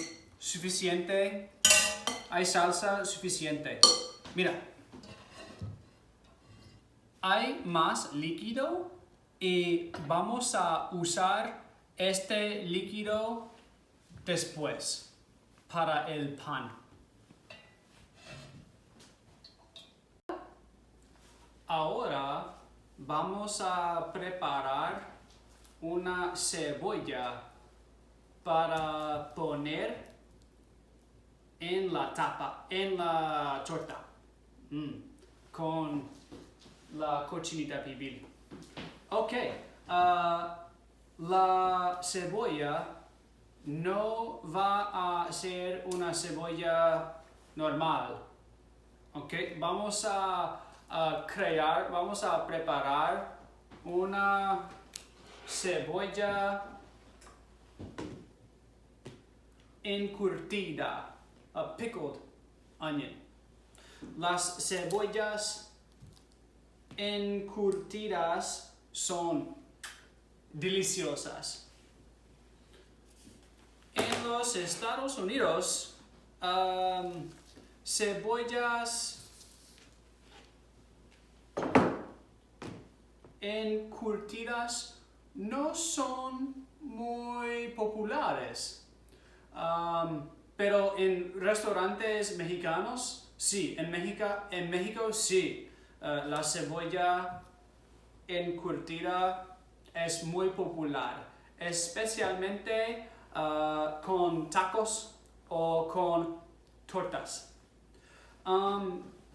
salsa suficiente. Mira. Hay más líquido y vamos a usar este líquido después para el pan. Ahora vamos a preparar una cebolla para poner en la torta con la Cochinita Pibil. Ok. La cebolla no va a ser una cebolla normal. Ok, vamos a preparar una cebolla encurtida, a pickled onion. Las cebollas encurtidas son deliciosas. En los Estados Unidos, cebollas encurtidas no son muy populares. Pero en restaurantes mexicanos, sí. En México sí. La cebolla encurtida es muy popular, especialmente con tacos o con tortas.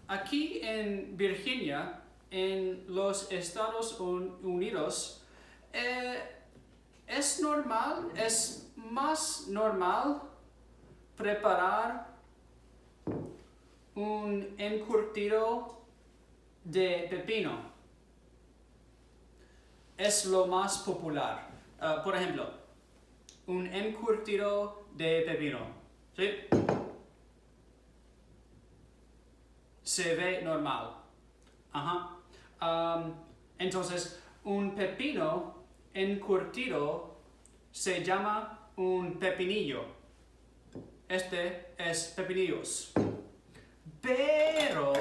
Aquí en Virginia, en los Estados Unidos, es más normal preparar un encurtido de pepino. Es lo más popular. Por ejemplo, un encurtido de pepino. ¿Sí? Se ve normal. Ajá. Entonces, un pepino encurtido se llama un pepinillo. Este es pepinillos. Pero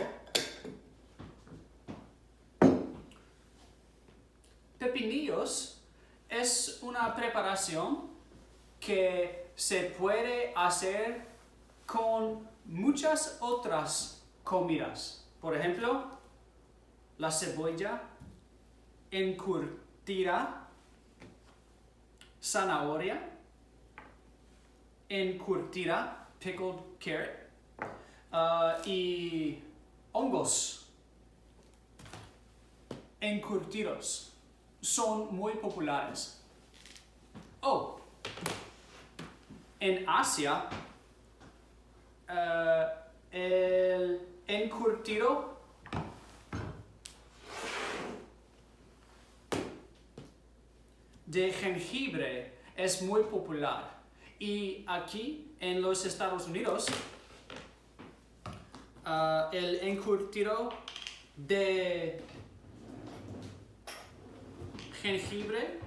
pepinillos es una preparación que se puede hacer con muchas otras comidas. Por ejemplo, la cebolla encurtida, zanahoria encurtida, pickled carrot, y hongos encurtidos son muy populares. Oh, en Asia, el encurtido de jengibre es muy popular. Y aquí en los Estados Unidos, el encurtido de jengibre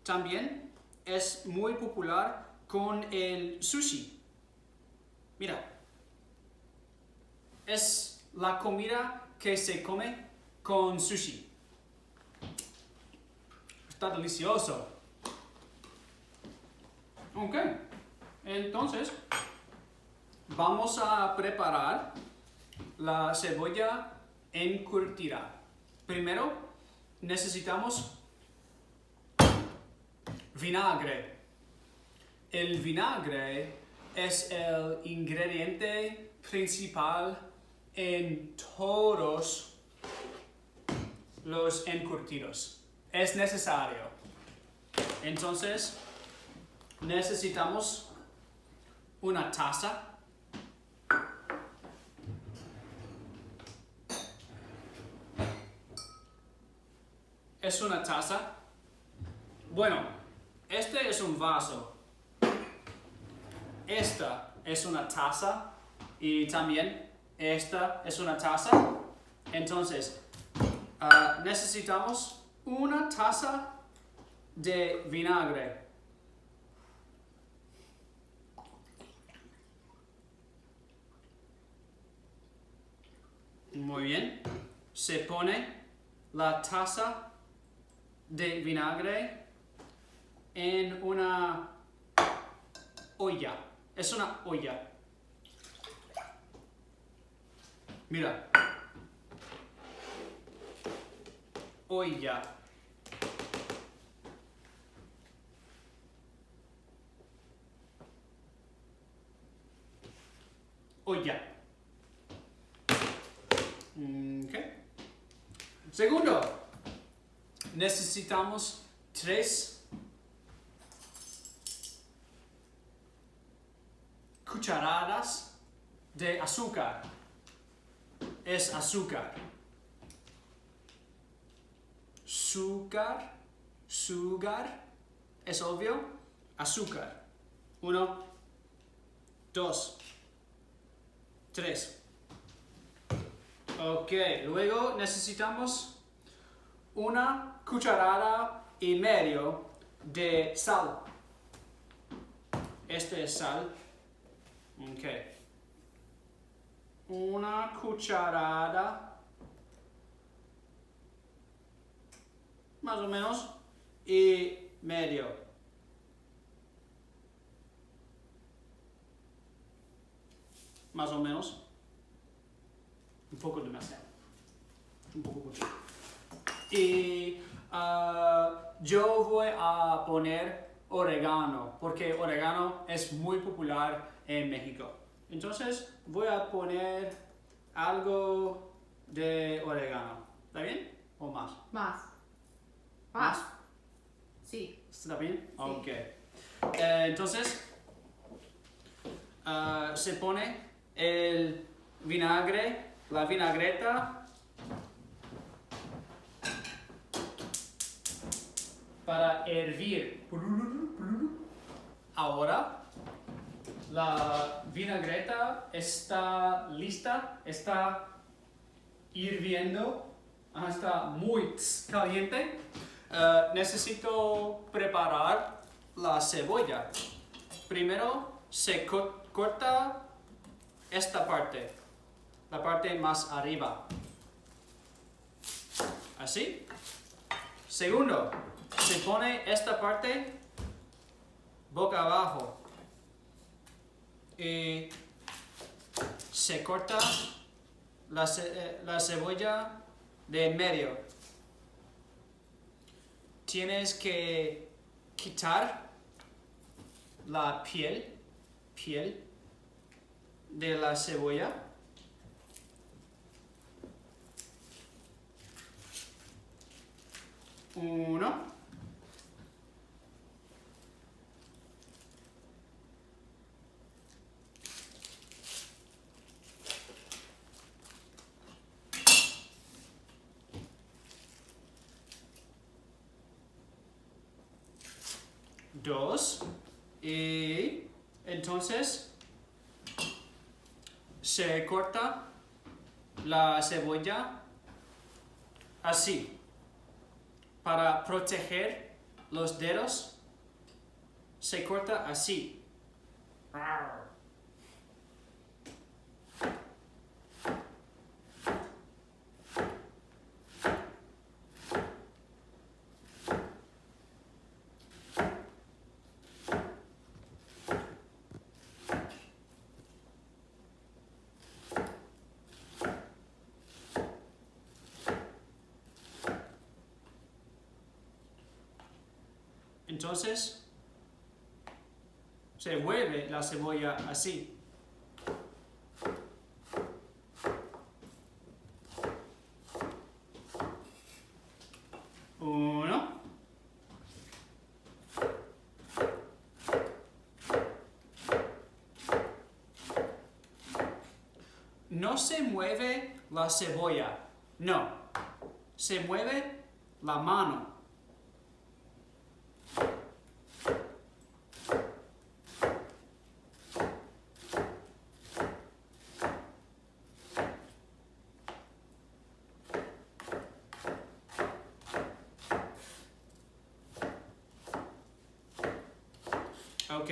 también es muy popular con el sushi. Mira, es la comida que se come con sushi. Está delicioso. Ok, entonces vamos a preparar la cebolla encurtida. Primero necesitamos vinagre. El vinagre es el ingrediente principal en todos los encurtidos. Es necesario. Entonces necesitamos una taza, es una taza. Bueno, este es un vaso, esta es una taza y también esta es una taza. Entonces necesitamos una taza de vinagre. Muy bien. Se pone la taza de vinagre en una olla. Es una olla. Mira. Olla. Olla. Okay. Segundo, necesitamos 3 cucharadas de azúcar. Es azúcar. Sugar, es obvio. Azúcar. 1, 2, 3. Ok, luego necesitamos 1 cucharada y medio de sal. Este es sal. Ok. 1 cucharada, más o menos, y medio. Más o menos. Un poco demasiado. Un poco mucho. Y yo voy a poner orégano, porque orégano es muy popular en México. Entonces voy a poner algo de orégano. ¿Está bien? ¿O más? Más. ¿Más? Sí. ¿Está bien? Sí. Ok. Entonces se pone el vinagre, la vinagreta, para hervir. Ahora la vinagreta está lista, está hirviendo, está muy caliente. Necesito preparar la cebolla. Primero se corta esta parte. la parte más arriba. Así. Segundo, se pone esta parte boca abajo y se corta la cebolla de en medio. Tienes que quitar la piel de la cebolla. Uno. Dos. Y entonces se corta la cebolla así para proteger los dedos. Se corta así. Entonces, se vuelve la cebolla así. Uno. No se mueve la cebolla, no. Se mueve la mano. Ok,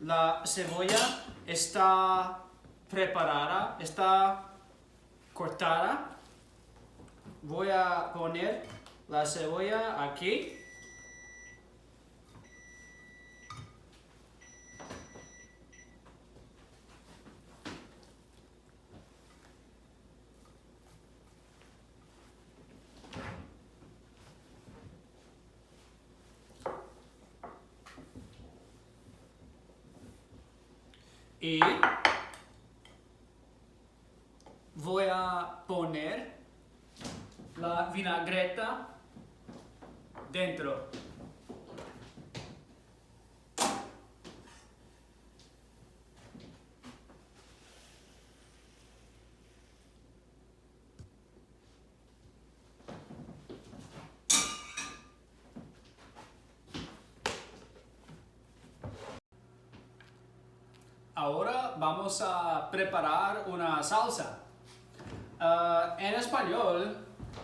la cebolla está preparada, está cortada. Voy a poner la cebolla aquí. Y voy a poner la vinagreta dentro. Ahora vamos a preparar una salsa. En español,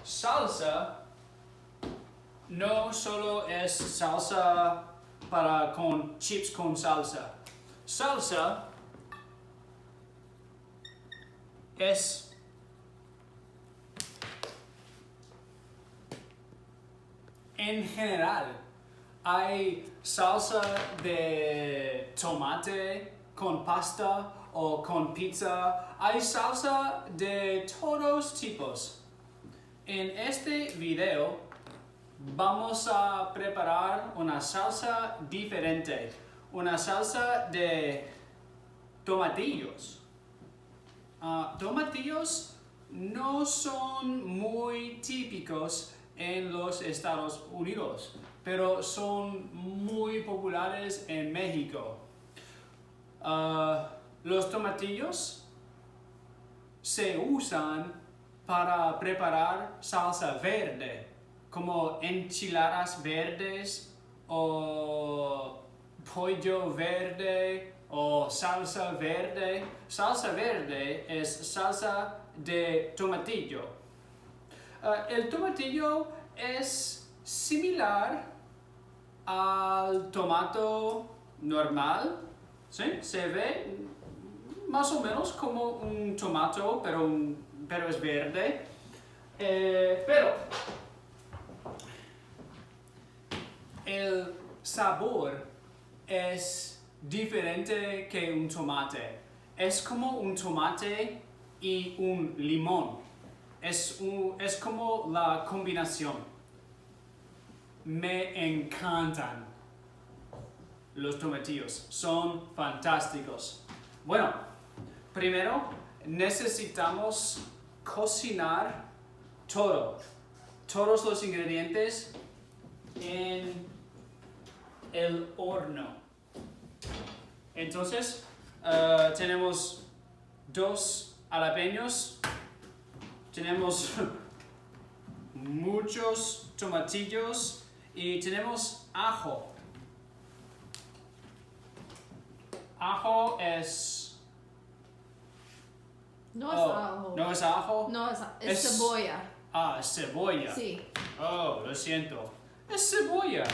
salsa no solo es salsa con chips con salsa. Salsa es en general. Hay salsa de tomate con pasta o con pizza. Hay salsa de todos tipos. En este video vamos a preparar una salsa diferente. Una salsa de tomatillos. Tomatillos no son muy típicos en los Estados Unidos, pero son muy populares en México. Los tomatillos se usan para preparar salsa verde, como enchiladas verdes o pollo verde o salsa verde. Salsa verde es salsa de tomatillo. El tomatillo es similar al tomato normal, ¿sí? Se ve más o menos como un tomato, pero es verde. Pero el sabor es diferente que un tomate. Es como un tomate y un limón. Es como la combinación. Me encantan los tomatillos. Son fantásticos. Bueno, primero necesitamos cocinar todos los ingredientes en el horno. Entonces, tenemos 2 jalapeños, tenemos muchos tomatillos y tenemos ajo. Ajo es... No es ajo. ¿No es ajo? No, es cebolla. Ah, es cebolla. Sí. Oh, lo siento. Es cebolla.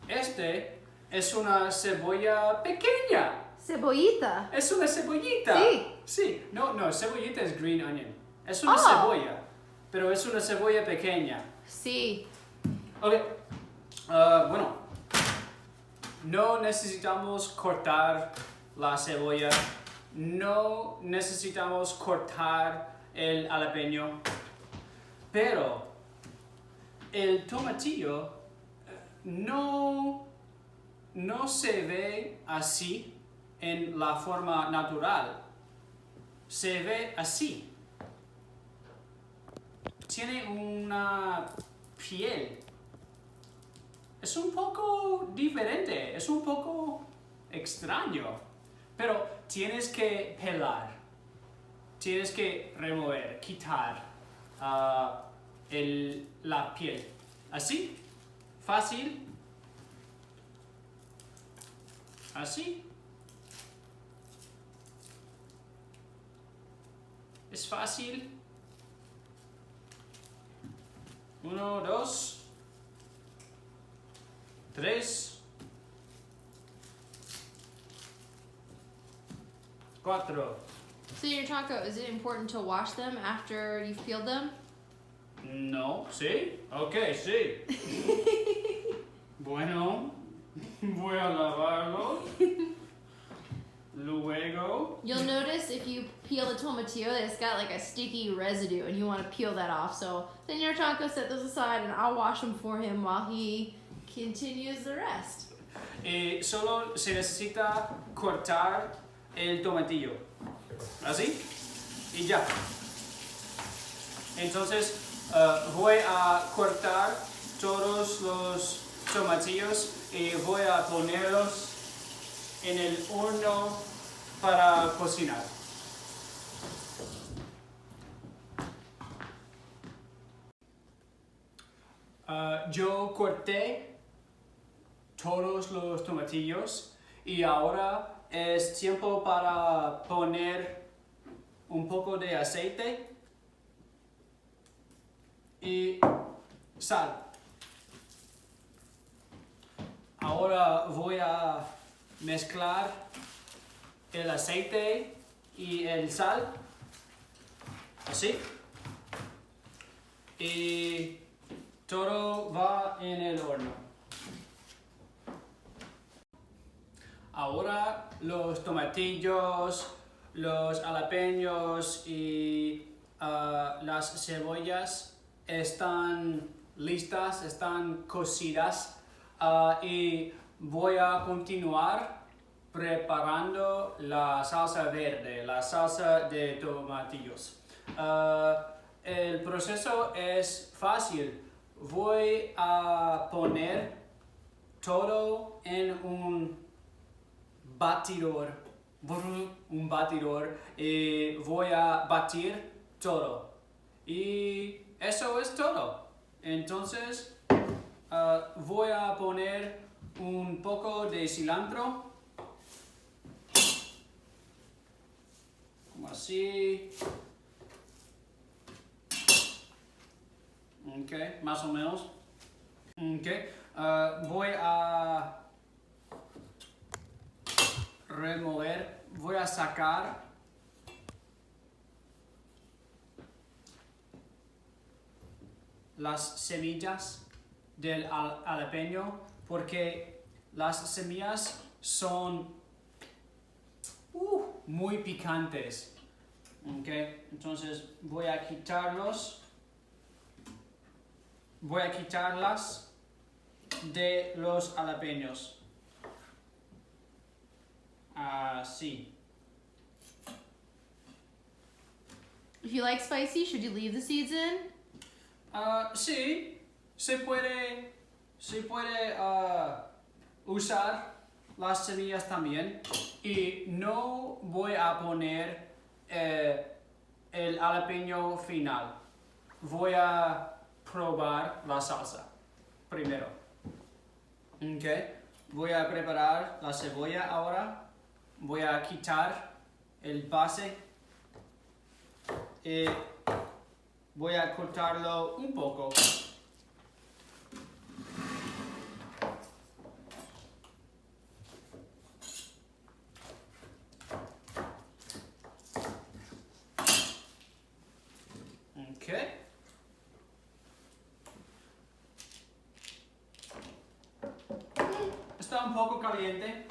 Este es una cebolla pequeña. Cebollita. Es una cebollita. Sí. Sí. No, cebollita es green onion. Es una cebolla, pero es una cebolla pequeña. Sí. Ok. Bueno, no necesitamos cortar la cebolla. No necesitamos cortar el jalapeño. Pero el tomatillo no se ve así en la forma natural. Se ve así. Tiene una piel. Es un poco diferente, es un poco extraño. Pero tienes que pelar. Tienes que remover, quitar la piel. Así. Fácil. Así. Es fácil. 1, 2, 3, 4. Senor Chonko, is it important to wash them after you've peeled them? No, ¿sí? Ok, sí. Bueno, voy a lavarlo. Luego. You'll notice if you peel the tomatillo that it's got like a sticky residue and you want to peel that off. So Senor Chonko, set those aside and I'll wash them for him while he continues the rest. Solo se necesita cortar el tomatillo. Así. Y ya. Entonces voy a cortar todos los tomatillos y voy a ponerlos en el horno para cocinar. Yo corté todos los tomatillos y ahora es tiempo para poner un poco de aceite y sal. Ahora voy a mezclar el aceite y el sal, así, y todo va en el horno. Ahora los tomatillos, los jalapeños y las cebollas están listas, están cocidas y voy a continuar preparando la salsa verde, la salsa de tomatillos. El proceso es fácil. Voy a poner todo en un batidor y voy a batir todo. Y eso es todo. Entonces voy a poner un poco de cilantro, como así. Ok, más o menos. Okay. Voy a remover, voy a sacar las semillas del jalapeño porque las semillas son muy picantes. Okay. Entonces voy a quitarlas de los jalapeños. Así. If you like spicy, should you leave the seeds in? Sí, se puede usar las semillas también. Y no voy a poner el jalapeño final. Voy a probar la salsa primero. Okay. Voy a preparar la cebolla ahora. Voy a quitar el base. Y voy a cortarlo un poco. Okay. Está un poco caliente.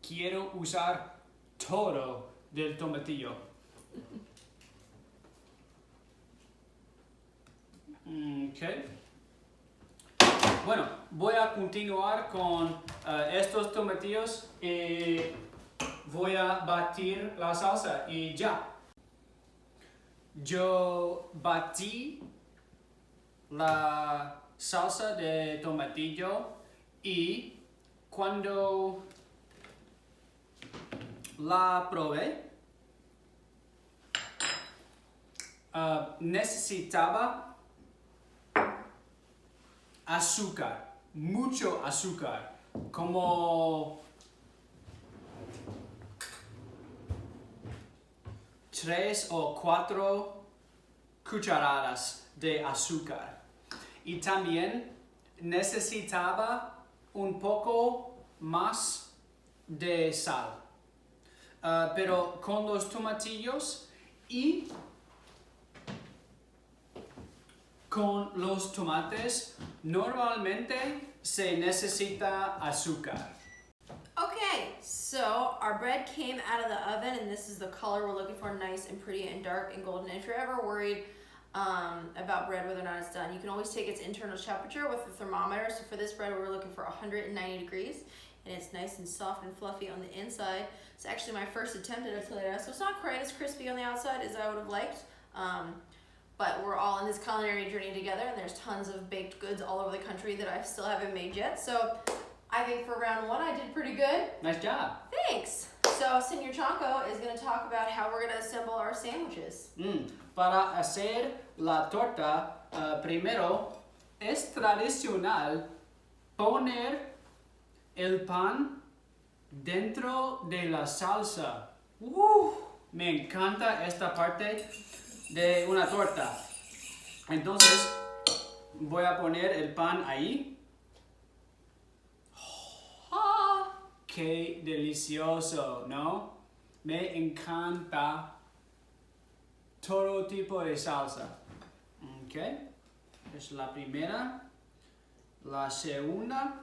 Quiero usar todo del tomatillo. Okay. Bueno, voy a continuar con estos tomatillos y voy a batir la salsa y ya. Yo batí la salsa de tomatillo y cuando la probé, necesitaba azúcar, mucho azúcar, como 3 o 4 cucharadas de azúcar. Y también necesitaba un poco más de sal. Pero con los tomatillos y con los tomates normalmente se necesita azúcar. Okay, so our bread came out of the oven and this is the color we're looking for, nice and pretty and dark and golden. If you're ever worried about bread, whether or not it's done, you can always take its internal temperature with the thermometer. So for this bread, we're looking for 190 degrees and it's nice and soft and fluffy on the inside. It's actually my first attempt at a Teleras, so it's not quite as crispy on the outside as I would have liked. But we're all in this culinary journey together and there's tons of baked goods all over the country that I still haven't made yet. So I think for round one, I did pretty good. Nice job. Thanks. So Senor Chonko is going to talk about how we're going to assemble our sandwiches. Para hacer la torta, primero es tradicional poner el pan dentro de la salsa. Me encanta esta parte de una torta. Entonces voy a poner el pan ahí. ¡Qué delicioso!, ¿no? Me encanta todo tipo de salsa. Ok. Es la primera. La segunda.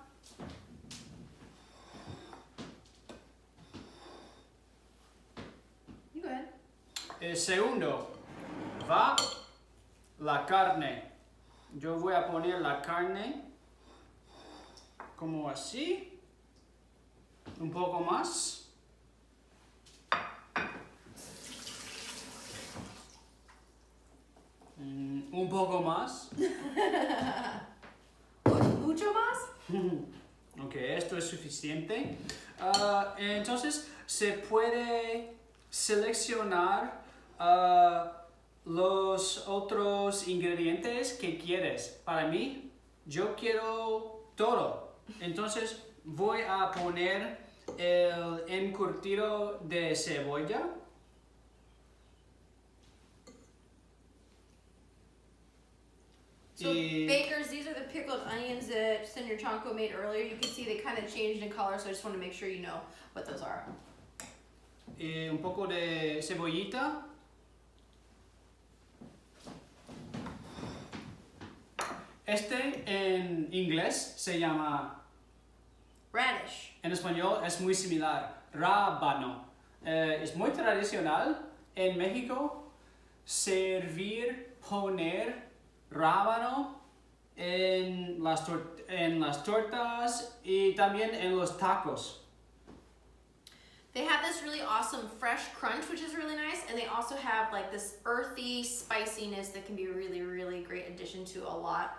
You go ahead. El segundo va la carne. Yo voy a poner la carne como así. Un poco más. Un poco más. Mucho más? Ok, esto es suficiente. Entonces se puede seleccionar los otros ingredientes que quieres. Para mí, yo quiero todo. Entonces voy a poner el encurtido de cebolla. So bakers, these are the pickled onions that Senor Chonko made earlier. You can see they kind of changed in color, so I just want to make sure you know what those are. Un poco de cebollita. Este en inglés se llama Radish. en español es muy similar, rábano. Es muy tradicional en México poner rábano en las tortas y también en los tacos. They have this really awesome fresh crunch, which is really nice, and they also have like this earthy spiciness that can be a really, really great addition to a lot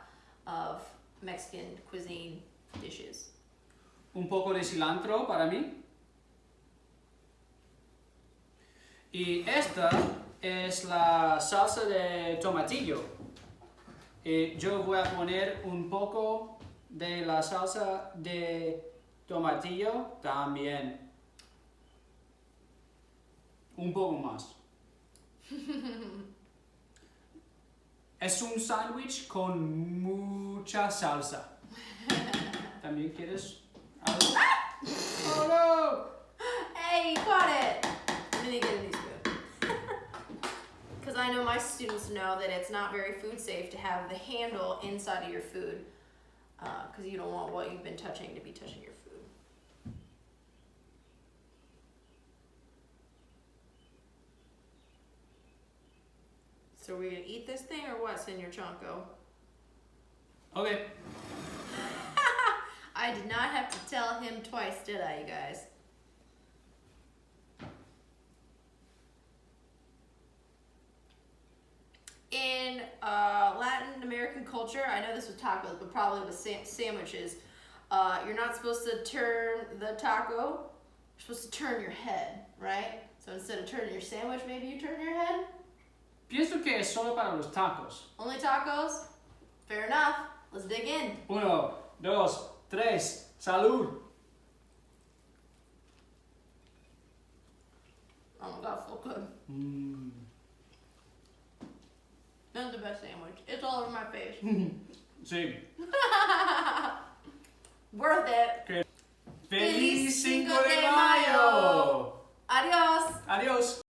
of Mexican cuisine dishes. Un poco de cilantro para mí. Y esta es la salsa de tomatillo. Yo voy a poner un poco de la salsa de tomatillo también. Un poco más. Es un sándwich con mucha salsa. ¿También quieres algo? Oh no! Hey, you caught it! I'm gonna get a new spoon. Because I know my students know that it's not very food safe to have the handle inside of your food. Because you don't want what you've been touching to be touching your food. So we're gonna eat this thing or what, Senor Chonko? Okay. I did not have to tell him twice, did I, you guys? In Latin American culture, I know this with tacos, but probably with sandwiches, you're not supposed to turn the taco, you're supposed to turn your head, right? So instead of turning your sandwich, maybe you turn your head? Pienso que es solo para los tacos. Only tacos? Fair enough. Let's dig in. 1, 2, 3. Salud. Oh my god, so good. That's the best sandwich. It's all over my face. Sí. Worth it. Okay. Feliz Feliz Cinco Cinco de de Mayo. Adios. Adiós.